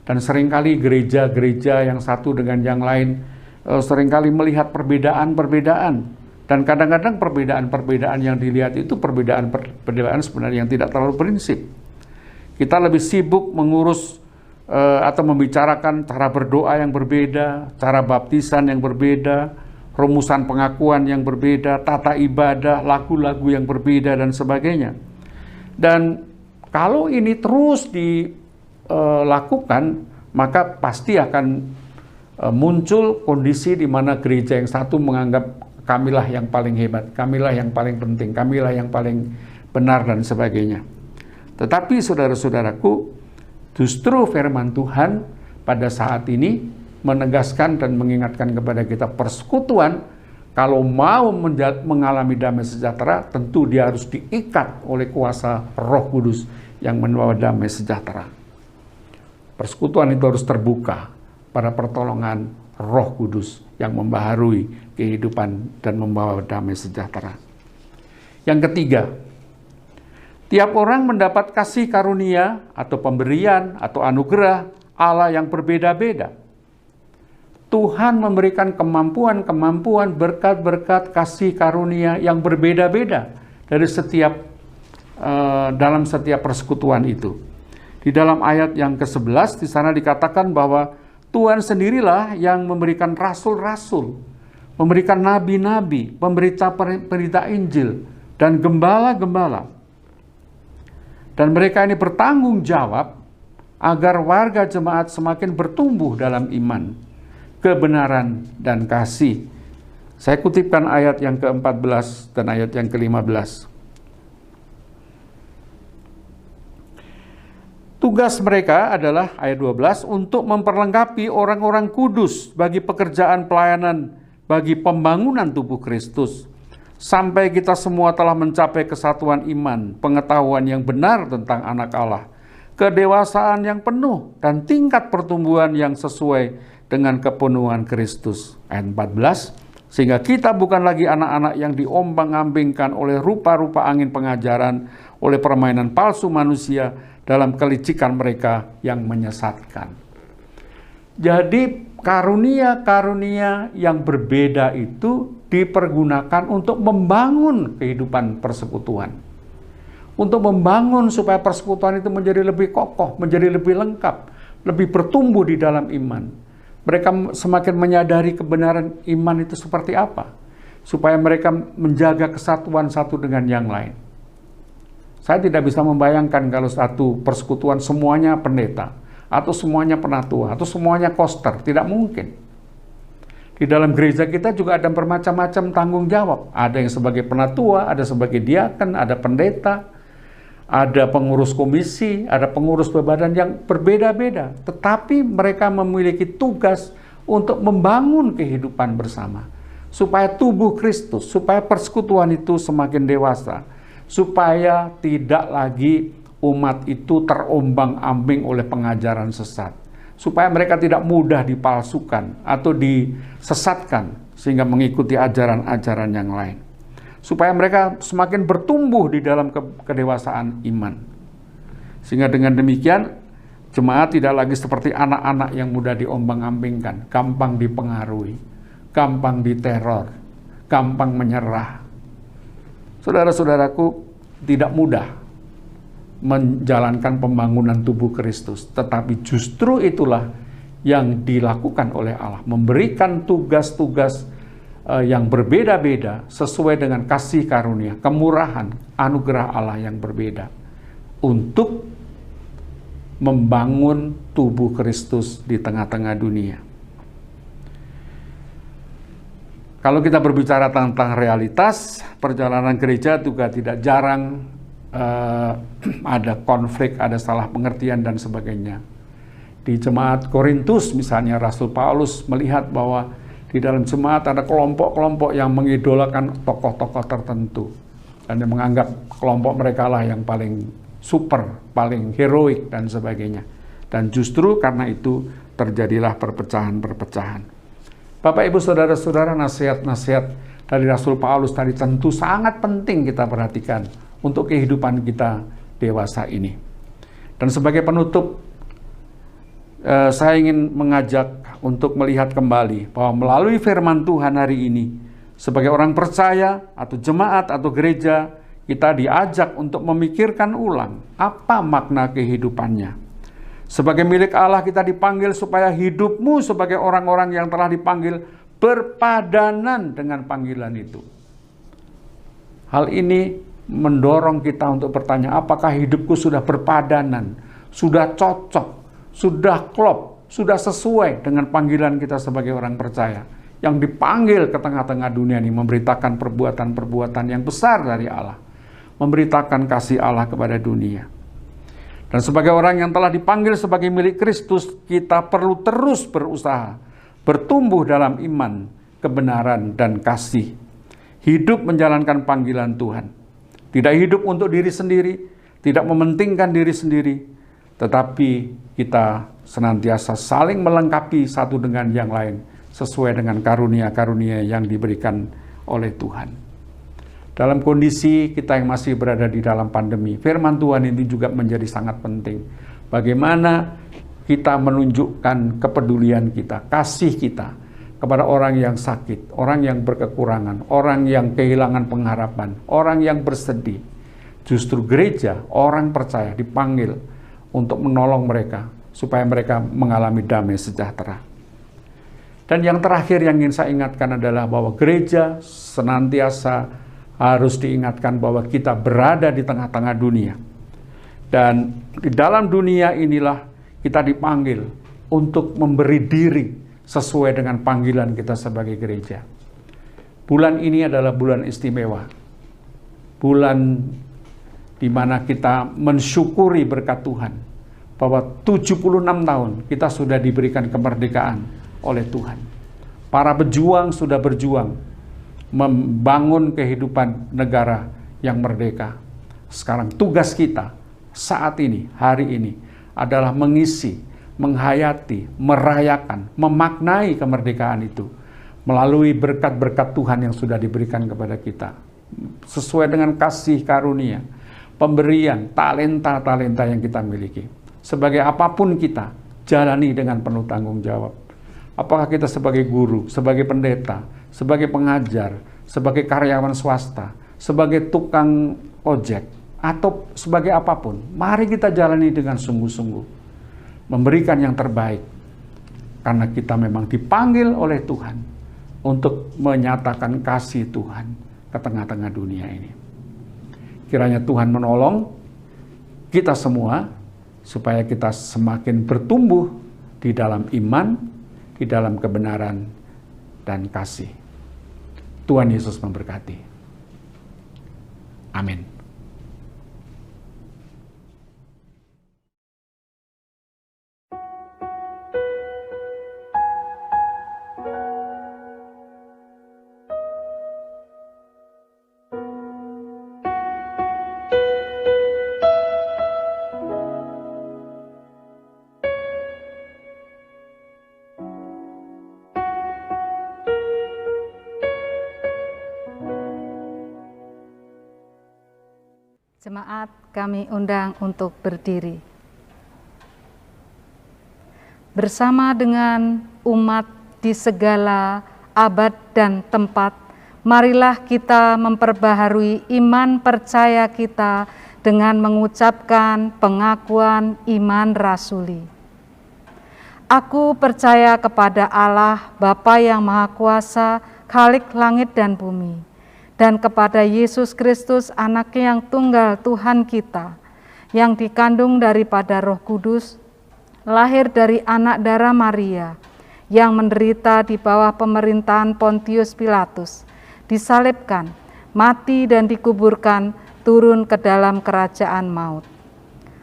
Speaker 4: dan seringkali gereja-gereja yang satu dengan yang lain seringkali melihat perbedaan-perbedaan. Dan kadang-kadang perbedaan-perbedaan yang dilihat itu perbedaan-perbedaan sebenarnya yang tidak terlalu prinsip. Kita lebih sibuk mengurus atau membicarakan cara berdoa yang berbeda, cara baptisan yang berbeda, rumusan pengakuan yang berbeda, tata ibadah, lagu-lagu yang berbeda, dan sebagainya. Dan kalau ini terus dilakukan, maka pasti akan muncul kondisi di mana gereja yang satu menganggap kamilah yang paling hebat, kamilah yang paling penting, kamilah yang paling benar, dan sebagainya. Tetapi saudara-saudaraku, justru firman Tuhan pada saat ini menegaskan dan mengingatkan kepada kita persekutuan, kalau mau mengalami damai sejahtera, tentu dia harus diikat oleh kuasa Roh Kudus yang membawa damai sejahtera. Persekutuan itu harus terbuka pada pertolongan Roh Kudus yang membaharui kehidupan dan membawa damai sejahtera. Yang ketiga, tiap orang mendapat kasih karunia atau pemberian atau anugerah Allah yang berbeda-beda. Tuhan memberikan kemampuan-kemampuan, berkat-berkat, kasih karunia yang berbeda-beda dari dalam setiap persekutuan itu. Di dalam ayat yang ke-11 di sana dikatakan bahwa Tuhan sendirilah yang memberikan rasul-rasul, memberikan nabi-nabi, pemberita Injil, dan gembala-gembala. Dan mereka ini bertanggung jawab agar warga jemaat semakin bertumbuh dalam iman, kebenaran, dan kasih. Saya kutipkan ayat yang ke-14 dan ayat yang ke-15. Tugas mereka adalah, ayat 12, untuk memperlengkapi orang-orang kudus bagi pekerjaan pelayanan, bagi pembangunan tubuh Kristus, sampai kita semua telah mencapai kesatuan iman, pengetahuan yang benar tentang anak Allah, kedewasaan yang penuh, dan tingkat pertumbuhan yang sesuai dengan kepenuhan Kristus. Ayat 14, sehingga kita bukan lagi anak-anak yang diombang-ambingkan oleh rupa-rupa angin pengajaran, oleh permainan palsu manusia, dalam kelicikan mereka yang menyesatkan. Jadi karunia-karunia yang berbeda itu dipergunakan untuk membangun kehidupan persekutuan. Untuk membangun supaya persekutuan itu menjadi lebih kokoh, menjadi lebih lengkap, lebih bertumbuh di dalam iman. Mereka semakin menyadari kebenaran iman itu seperti apa, supaya mereka menjaga kesatuan satu dengan yang lain. Saya tidak bisa membayangkan kalau satu persekutuan semuanya pendeta, atau semuanya penatua, atau semuanya koster. Tidak mungkin. Di dalam gereja kita juga ada bermacam-macam tanggung jawab. Ada yang sebagai penatua, ada sebagai diaken, ada pendeta, ada pengurus komisi, ada pengurus badan yang berbeda-beda. Tetapi mereka memiliki tugas untuk membangun kehidupan bersama. Supaya tubuh Kristus, supaya persekutuan itu semakin dewasa. Supaya tidak lagi umat itu terombang-ambing oleh pengajaran sesat. Supaya mereka tidak mudah dipalsukan atau disesatkan sehingga mengikuti ajaran-ajaran yang lain. Supaya mereka semakin bertumbuh di dalam kedewasaan iman. Sehingga dengan demikian jemaat tidak lagi seperti anak-anak yang mudah diombang-ambingkan, gampang dipengaruhi, gampang diteror, gampang menyerah. Saudara-saudaraku, tidak mudah menjalankan pembangunan tubuh Kristus, tetapi justru itulah yang dilakukan oleh Allah, memberikan tugas-tugas yang berbeda-beda sesuai dengan kasih karunia, kemurahan, anugerah Allah yang berbeda untuk membangun tubuh Kristus di tengah-tengah dunia. Kalau kita berbicara tentang realitas, perjalanan gereja juga tidak jarang ada konflik, ada salah pengertian dan sebagainya. Di jemaat Korintus misalnya, Rasul Paulus melihat bahwa di dalam jemaat ada kelompok-kelompok yang mengidolakan tokoh-tokoh tertentu. Dan yang menganggap kelompok mereka lah yang paling super, paling heroik dan sebagainya. Dan justru karena itu terjadilah perpecahan-perpecahan. Bapak, Ibu, Saudara-saudara, nasihat-nasihat dari Rasul Paulus tadi tentu sangat penting kita perhatikan untuk kehidupan kita dewasa ini. Dan sebagai penutup, saya ingin mengajak untuk melihat kembali bahwa melalui firman Tuhan hari ini, sebagai orang percaya atau jemaat atau gereja, kita diajak untuk memikirkan ulang apa makna kehidupannya. Sebagai milik Allah kita dipanggil supaya hidupmu sebagai orang-orang yang telah dipanggil berpadanan dengan panggilan itu. Hal ini mendorong kita untuk bertanya, apakah hidupku sudah berpadanan, sudah cocok, sudah klop, sudah sesuai dengan panggilan kita sebagai orang percaya yang dipanggil ke tengah-tengah dunia ini, memberitakan perbuatan-perbuatan yang besar dari Allah, memberitakan kasih Allah kepada dunia. Dan sebagai orang yang telah dipanggil sebagai milik Kristus, kita perlu terus berusaha, bertumbuh dalam iman, kebenaran, dan kasih. Hidup menjalankan panggilan Tuhan. Tidak hidup untuk diri sendiri, tidak mementingkan diri sendiri, tetapi kita senantiasa saling melengkapi satu dengan yang lain, sesuai dengan karunia-karunia yang diberikan oleh Tuhan. Dalam kondisi kita yang masih berada di dalam pandemi, firman Tuhan ini juga menjadi sangat penting. Bagaimana kita menunjukkan kepedulian kita, kasih kita kepada orang yang sakit, orang yang berkekurangan, orang yang kehilangan pengharapan, orang yang bersedih. Justru gereja, orang percaya dipanggil untuk menolong mereka, supaya mereka mengalami damai sejahtera. Dan yang terakhir yang ingin saya ingatkan adalah bahwa gereja senantiasa harus diingatkan bahwa kita berada di tengah-tengah dunia. Dan di dalam dunia inilah kita dipanggil untuk memberi diri sesuai dengan panggilan kita sebagai gereja. Bulan ini adalah bulan istimewa. Bulan di mana kita mensyukuri berkat Tuhan bahwa 76 tahun kita sudah diberikan kemerdekaan oleh Tuhan. Para pejuang sudah berjuang membangun kehidupan negara yang merdeka. Sekarang tugas kita saat ini, hari ini adalah mengisi, menghayati, merayakan, memaknai kemerdekaan itu melalui berkat-berkat Tuhan yang sudah diberikan kepada kita. Sesuai dengan kasih karunia, pemberian, talenta-talenta yang kita miliki. Sebagai apapun kita, jalani dengan penuh tanggung jawab. Apakah kita sebagai guru, sebagai pendeta, sebagai pengajar, sebagai karyawan swasta, sebagai tukang ojek, atau sebagai apapun, mari kita jalani dengan sungguh-sungguh. Memberikan yang terbaik. Karena kita memang dipanggil oleh Tuhan untuk menyatakan kasih Tuhan ke tengah-tengah dunia ini. Kiranya Tuhan menolong kita semua supaya kita semakin bertumbuh di dalam iman, di dalam kebenaran dan kasih. Tuhan Yesus memberkati. Amin.
Speaker 6: Jemaat kami undang untuk berdiri. Bersama dengan umat di segala abad dan tempat, marilah kita memperbaharui iman percaya kita dengan mengucapkan pengakuan iman rasuli. Aku percaya kepada Allah, Bapa yang Maha Kuasa, Khalik langit dan bumi, dan kepada Yesus Kristus, Anaknya yang tunggal Tuhan kita, yang dikandung daripada Roh Kudus, lahir dari anak darah Maria, yang menderita di bawah pemerintahan Pontius Pilatus, disalibkan, mati dan dikuburkan, turun ke dalam kerajaan maut.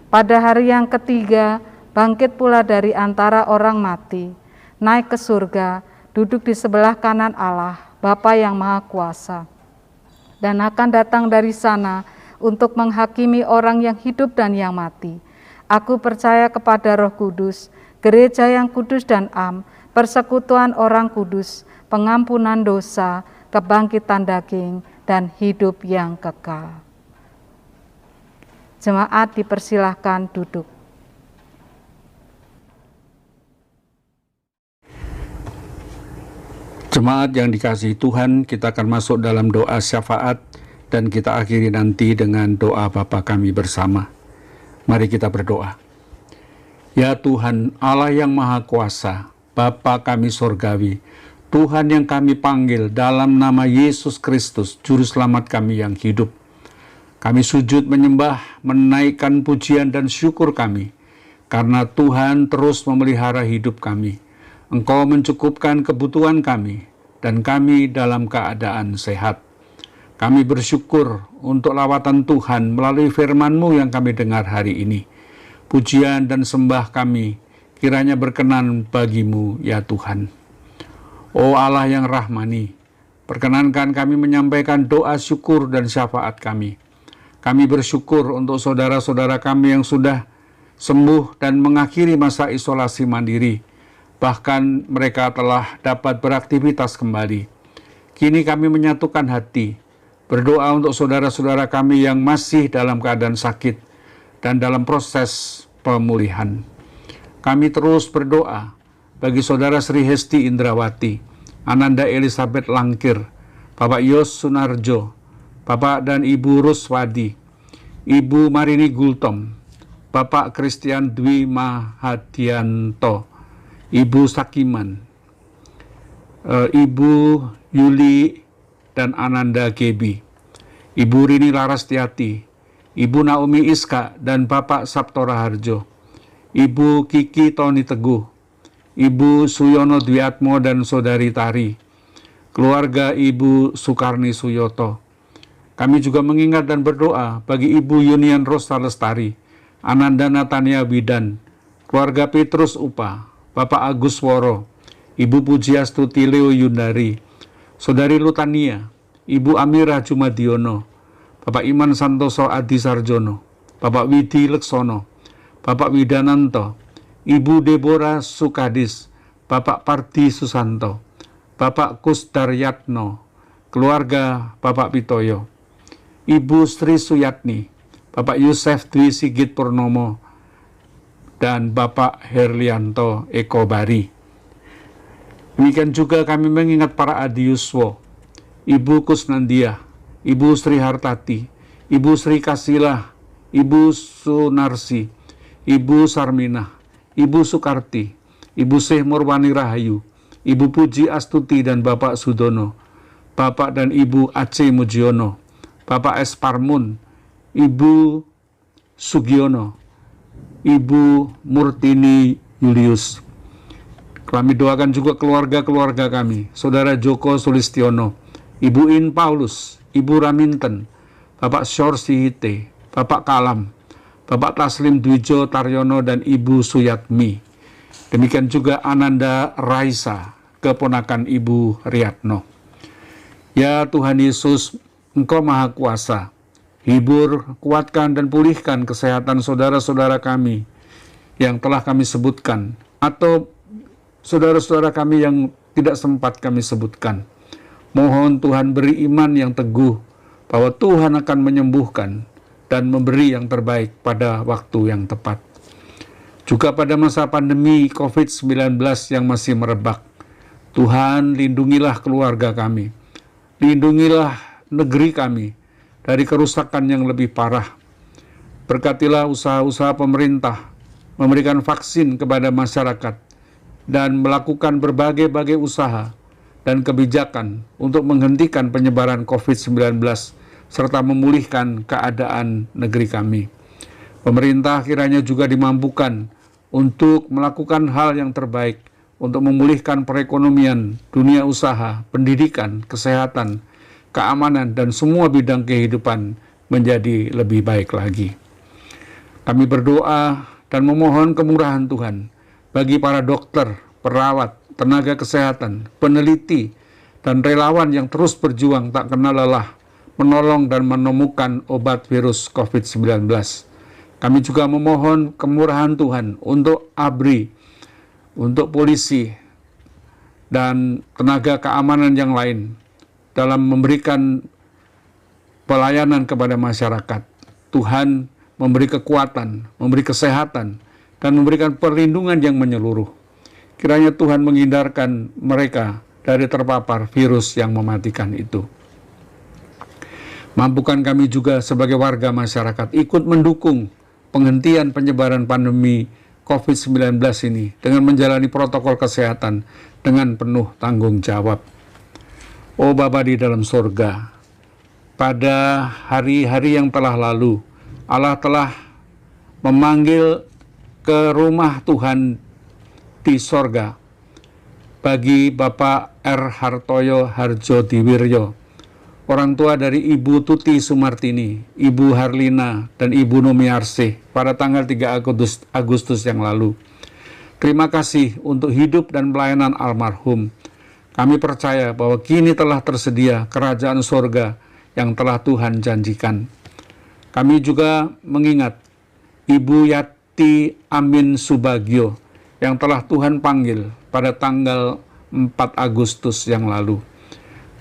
Speaker 6: Pada hari yang ketiga, bangkit pula dari antara orang mati, naik ke surga, duduk di sebelah kanan Allah, Bapa yang Maha Kuasa, dan akan datang dari sana untuk menghakimi orang yang hidup dan yang mati. Aku percaya kepada Roh Kudus, gereja yang kudus dan am, persekutuan orang kudus, pengampunan dosa, kebangkitan daging, dan hidup yang kekal. Jemaat dipersilahkan duduk.
Speaker 4: Jemaat yang dikasihi Tuhan, kita akan masuk dalam doa syafaat dan kita akhiri nanti dengan doa Bapa kami bersama. Mari kita berdoa. Ya Tuhan, Allah yang Maha Kuasa, Bapa kami sorgawi, Tuhan yang kami panggil dalam nama Yesus Kristus, Juru Selamat kami yang hidup. Kami sujud menyembah, menaikkan pujian dan syukur kami, karena Tuhan terus memelihara hidup kami. Engkau mencukupkan kebutuhan kami, dan kami dalam keadaan sehat. Kami bersyukur untuk lawatan Tuhan melalui firman-Mu yang kami dengar hari ini. Pujian dan sembah kami kiranya berkenan bagi-Mu, ya Tuhan. Oh Allah yang rahmani, perkenankan kami menyampaikan doa syukur dan syafaat kami. Kami bersyukur untuk saudara-saudara kami yang sudah sembuh dan mengakhiri masa isolasi mandiri. Bahkan mereka telah dapat beraktivitas kembali. Kini kami menyatukan hati, berdoa untuk saudara-saudara kami yang masih dalam keadaan sakit dan dalam proses pemulihan. Kami terus berdoa bagi saudara Sri Hesti Indrawati, Ananda Elizabeth Langkir, Bapak Yos Sunarjo, Bapak dan Ibu Ruswadi, Ibu Marini Gultom, Bapak Christian Dwi Mahadianto, Ibu Sakiman, Ibu Yuli dan Ananda Gebi, Ibu Rini Larastiati, Ibu Naomi Iska dan Bapak Saptora Harjo, Ibu Kiki Tony Teguh, Ibu Suyono Dwiatmo dan Saudari Tari, keluarga Ibu Sukarni Suyoto. Kami juga mengingat dan berdoa bagi Ibu Yunian Rosta Lestari, Ananda Natania Widan, keluarga Petrus Upa, Bapak Agus Woro, Ibu Pujiastuti Leo Yundari, Saudari Lutania, Ibu Amira Jumadiono, Bapak Iman Santoso Adi Sarjono, Bapak Widi Leksono, Bapak Widananto, Ibu Deborah Sukadis, Bapak Pardi Susanto, Bapak Kusdaryatno, keluarga Bapak Pitoyo, Ibu Sri Suyatni, Bapak Yusef Dwi Sigit Purnomo, dan Bapak Herlianto Eko Bari. Demikian juga kami mengingat para Adi Yuswo, Ibu Kusnandia, Ibu Sri Hartati, Ibu Sri Kasilah, Ibu Sunarsi, Ibu Sarminah, Ibu Sukarti, Ibu Syekh Murwani Rahayu, Ibu Puji Astuti dan Bapak Sudono, Bapak dan Ibu Aceh Mujiono, Bapak S. Parmun, Ibu Sugiono, Ibu Murtini Julius. Kami doakan juga keluarga-keluarga kami, Saudara Joko Sulistiono, Ibu In Paulus, Ibu Raminten, Bapak Syorsi Hite, Bapak Kalam, Bapak Taslim Dwijo Taryono dan Ibu Suyatmi. Demikian juga Ananda Raisa, keponakan Ibu Riyatno. Ya Tuhan Yesus, Engkau Maha Kuasa, hibur, kuatkan dan pulihkan kesehatan saudara-saudara kami yang telah kami sebutkan, atau saudara-saudara kami yang tidak sempat kami sebutkan. Mohon Tuhan beri iman yang teguh bahwa Tuhan akan menyembuhkan dan memberi yang terbaik pada waktu yang tepat. Juga pada masa pandemi COVID-19 yang masih merebak, Tuhan lindungilah keluarga kami, lindungilah negeri kami dari kerusakan yang lebih parah. Berkatilah usaha-usaha pemerintah memberikan vaksin kepada masyarakat dan melakukan berbagai-bagai usaha dan kebijakan untuk menghentikan penyebaran COVID-19 serta memulihkan keadaan negeri kami. Pemerintah kiranya juga dimampukan untuk melakukan hal yang terbaik untuk memulihkan perekonomian, dunia usaha, pendidikan, kesehatan, keamanan, dan semua bidang kehidupan menjadi lebih baik lagi. Kami berdoa dan memohon kemurahan Tuhan bagi para dokter, perawat, tenaga kesehatan, peneliti, dan relawan yang terus berjuang tak kenal lelah menolong dan menemukan obat virus COVID-19. Kami juga memohon kemurahan Tuhan untuk ABRI, untuk polisi, dan tenaga keamanan yang lain dalam memberikan pelayanan kepada masyarakat. Tuhan memberi kekuatan, memberi kesehatan, dan memberikan perlindungan yang menyeluruh. Kiranya Tuhan menghindarkan mereka dari terpapar virus yang mematikan itu. Mampukan kami juga sebagai warga masyarakat ikut mendukung penghentian penyebaran pandemi COVID-19 ini dengan menjalani protokol kesehatan dengan penuh tanggung jawab. Oh Bapa di dalam surga, pada hari-hari yang telah lalu, Allah telah memanggil ke rumah Tuhan di sorga bagi Bapak R. Hartoyo Harjo Diwiryo, orang tua dari Ibu Tuti Sumartini, Ibu Harlina, dan Ibu Nomiarsih pada tanggal 3 Agustus yang lalu. Terima kasih untuk hidup dan pelayanan almarhum. Kami percaya bahwa kini telah tersedia kerajaan sorga yang telah Tuhan janjikan. Kami juga mengingat Ibu Yati Amin Subagio yang telah Tuhan panggil pada tanggal 4 Agustus yang lalu.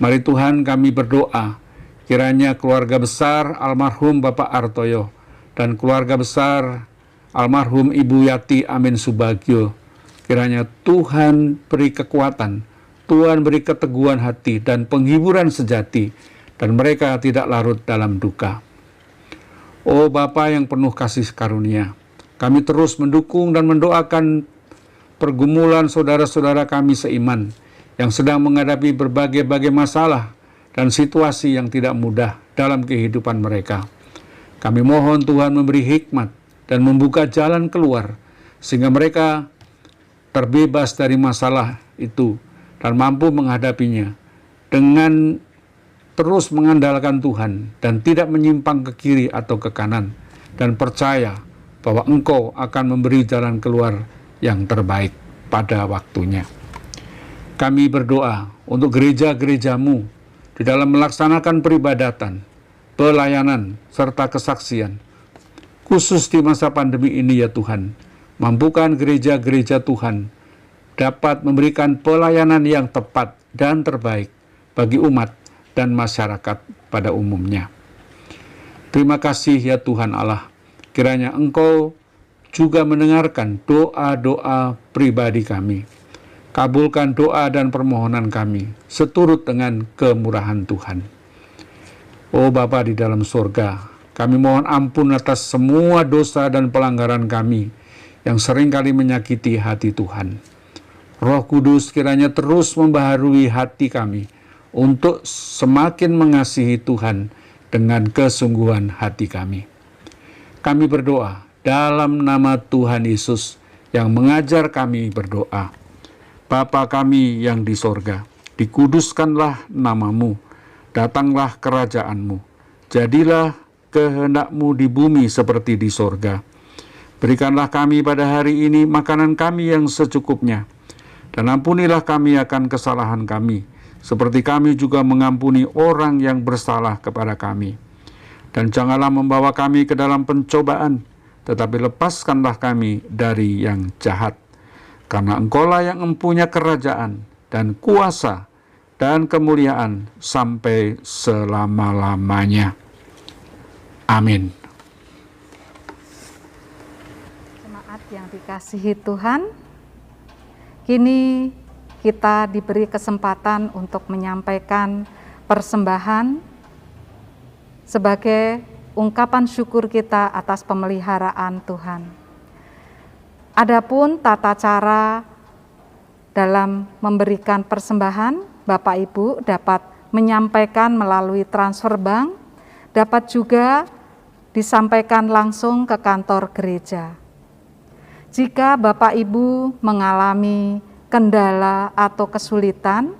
Speaker 4: Mari Tuhan kami berdoa, kiranya keluarga besar almarhum Bapak Artoyo dan keluarga besar almarhum Ibu Yati Amin Subagio, kiranya Tuhan beri kekuatan, Tuhan beri keteguhan hati dan penghiburan sejati, dan mereka tidak larut dalam duka. Oh Bapa yang penuh kasih karunia, Kami terus mendukung dan mendoakan pergumulan saudara-saudara kami seiman yang sedang menghadapi berbagai masalah dan situasi yang tidak mudah dalam kehidupan mereka. Kami mohon Tuhan memberi hikmat dan membuka jalan keluar sehingga mereka terbebas dari masalah itu dan mampu menghadapinya dengan terus mengandalkan Tuhan dan tidak menyimpang ke kiri atau ke kanan, dan percaya bahwa Engkau akan memberi jalan keluar yang terbaik pada waktunya. Kami berdoa untuk gereja-gerejamu di dalam melaksanakan peribadatan, pelayanan, serta kesaksian. Khusus di masa pandemi ini ya Tuhan, mampukan gereja-gereja Tuhan dapat memberikan pelayanan yang tepat dan terbaik bagi umat dan masyarakat pada umumnya. Terima kasih ya Tuhan Allah, kiranya Engkau juga mendengarkan doa-doa pribadi kami. Kabulkan doa dan permohonan kami seturut dengan kemurahan Tuhan. Oh Bapa di dalam surga, kami mohon ampun atas semua dosa dan pelanggaran kami yang seringkali menyakiti hati Tuhan. Roh Kudus kiranya terus membaharui hati kami untuk semakin mengasihi Tuhan dengan kesungguhan hati kami. Kami berdoa dalam nama Tuhan Yesus yang mengajar kami berdoa. Bapa kami yang di sorga, dikuduskanlah namamu, datanglah kerajaanmu, jadilah kehendak-mu di bumi seperti di sorga. Berikanlah kami pada hari ini makanan kami yang secukupnya, dan ampunilah kami akan kesalahan kami, seperti kami juga mengampuni orang yang bersalah kepada kami. Dan janganlah membawa kami ke dalam pencobaan, tetapi lepaskanlah kami dari yang jahat. Karena Engkaulah yang mempunyai kerajaan dan kuasa dan kemuliaan sampai selama-lamanya. Amin.
Speaker 6: Jemaat yang dikasihi Tuhan, kini kita diberi kesempatan untuk menyampaikan persembahan sebagai ungkapan syukur kita atas pemeliharaan Tuhan. Adapun tata cara dalam memberikan persembahan, Bapak Ibu dapat menyampaikan melalui transfer bank, dapat juga disampaikan langsung ke kantor gereja. Jika Bapak Ibu mengalami kendala atau kesulitan,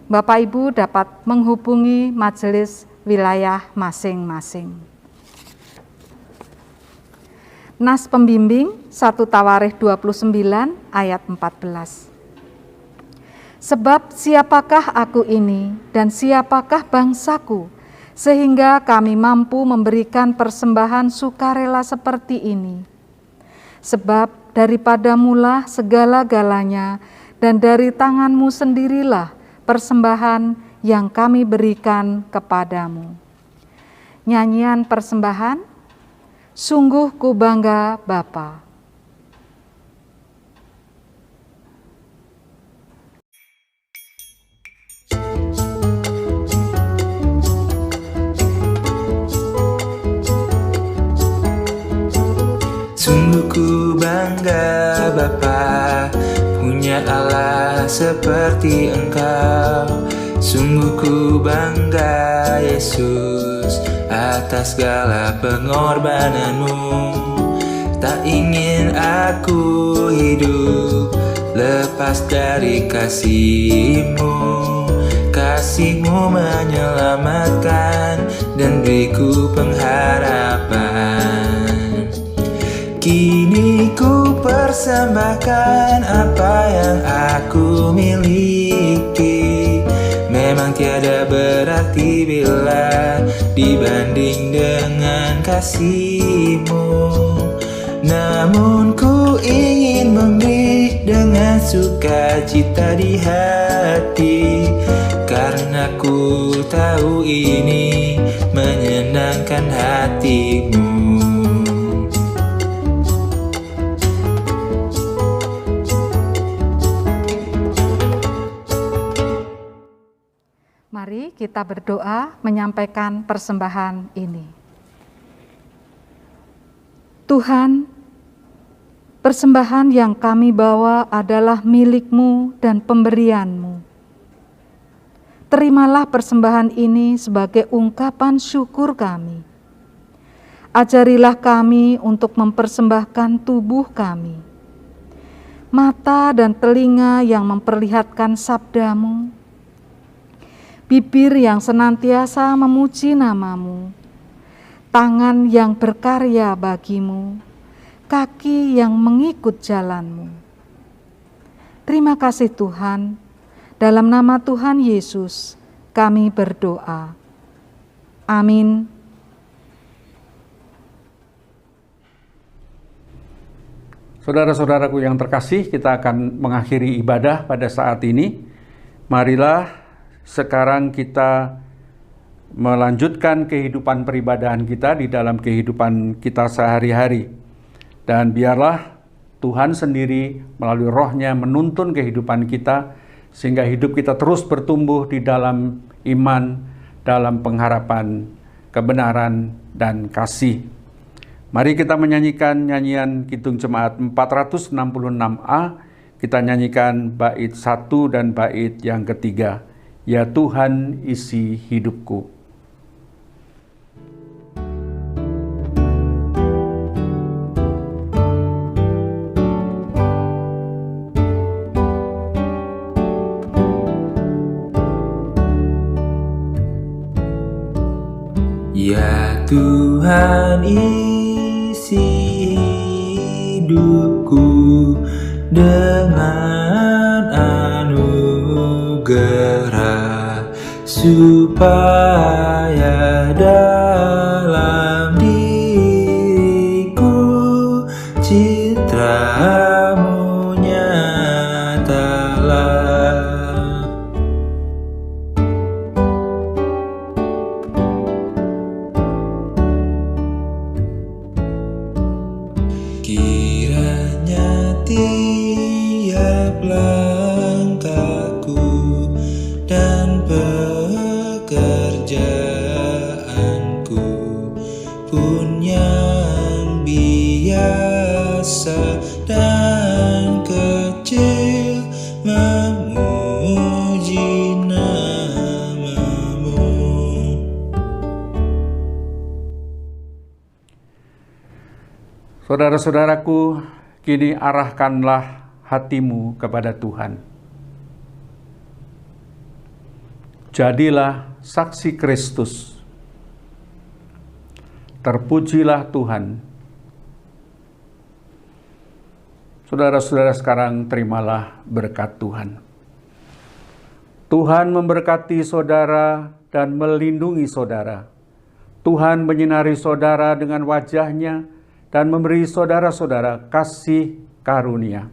Speaker 6: Bapak Ibu dapat menghubungi majelis wilayah masing-masing. Nas pembimbing 1 Tawarikh 29 ayat 14. Sebab siapakah aku ini dan siapakah bangsaku, sehingga kami mampu memberikan persembahan sukarela seperti ini. Sebab daripadamulah segala-galanya, dan dari tanganmu sendirilah persembahan yang kami berikan kepadamu. Nyanyian persembahan, Sungguh ku bangga Bapa.
Speaker 5: Sungguh ku bangga Bapa, punya Allah seperti Engkau. Sungguh ku bangga Yesus atas segala pengorbananmu. Tak ingin aku hidup lepas dari kasih-Mu. Kasih-Mu menyelamatkan dan beriku pengharapan. Kini ku persembahkan apa yang aku miliki. Memang tiada berarti bila dibanding dengan kasih-Mu. Namun ku ingin memberi dengan sukacita di hati, karena ku tahu ini menyenangkan hati-Mu.
Speaker 6: Mari kita berdoa menyampaikan persembahan ini. Tuhan, Persembahan yang kami bawa adalah milik-Mu dan pemberian-Mu. Terimalah persembahan ini sebagai ungkapan syukur kami. Ajarilah kami untuk mempersembahkan tubuh kami, mata dan telinga yang memperlihatkan sabda-Mu, bibir yang senantiasa memuji nama-Mu, tangan yang berkarya bagi-Mu, kaki yang mengikut jalan-Mu. Terima kasih Tuhan, dalam nama Tuhan Yesus kami berdoa. Amin.
Speaker 4: Saudara-saudaraku yang terkasih, kita akan mengakhiri ibadah pada saat ini. Marilah sekarang kita melanjutkan kehidupan peribadahan kita di dalam kehidupan kita sehari-hari. Dan biarlah Tuhan sendiri melalui Roh-Nya menuntun kehidupan kita, sehingga hidup kita terus bertumbuh di dalam iman, dalam pengharapan, kebenaran, dan kasih. Mari kita menyanyikan nyanyian Kidung Jemaat 466A. Kita nyanyikan bait 1 dan bait yang ketiga. Ya Tuhan isi hidupku.
Speaker 5: Ya Tuhan isi hidupku dengan anugerah, supaya dalam diriku citra-Mu nyatalah. Kiranya tiap langkahku dan pekerjaanku pun yang biasa dan kecil memuji nama-Mu.
Speaker 4: Saudara-saudaraku, kini arahkanlah hatimu kepada Tuhan. Jadilah saksi Kristus. Terpujilah Tuhan. Saudara-saudara sekarang terimalah berkat Tuhan. Tuhan memberkati saudara dan melindungi saudara. Tuhan menyinari saudara dengan wajah-Nya dan memberi saudara-saudara kasih karunia.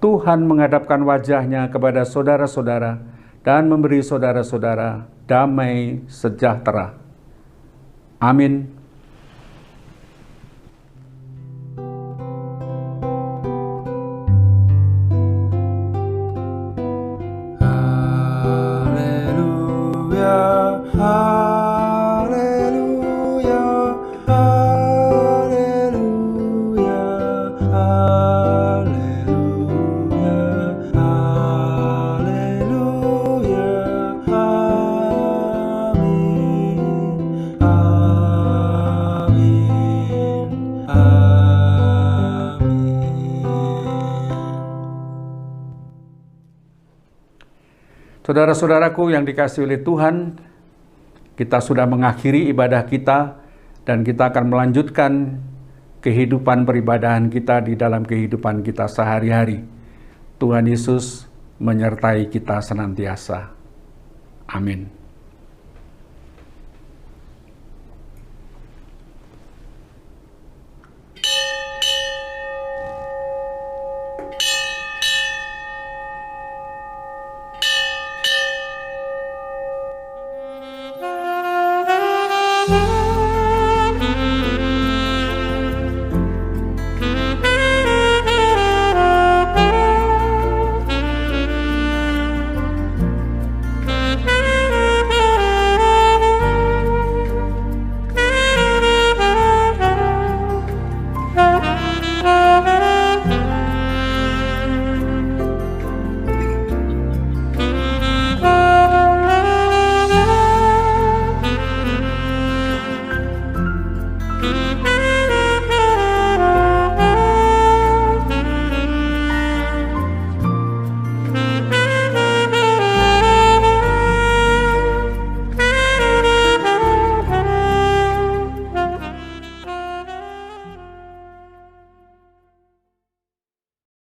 Speaker 4: Tuhan menghadapkan wajah-Nya kepada saudara-saudara dan memberi saudara-saudara damai sejahtera. Amin.
Speaker 5: Haleluya, haleluya, haleluya, haleluya, haleluya, amin, amin, amin.
Speaker 4: Saudara-saudaraku yang dikasihi oleh Tuhan, kita sudah mengakhiri ibadah kita dan kita akan melanjutkan kehidupan peribadahan kita di dalam kehidupan kita sehari-hari. Tuhan Yesus menyertai kita senantiasa. Amin.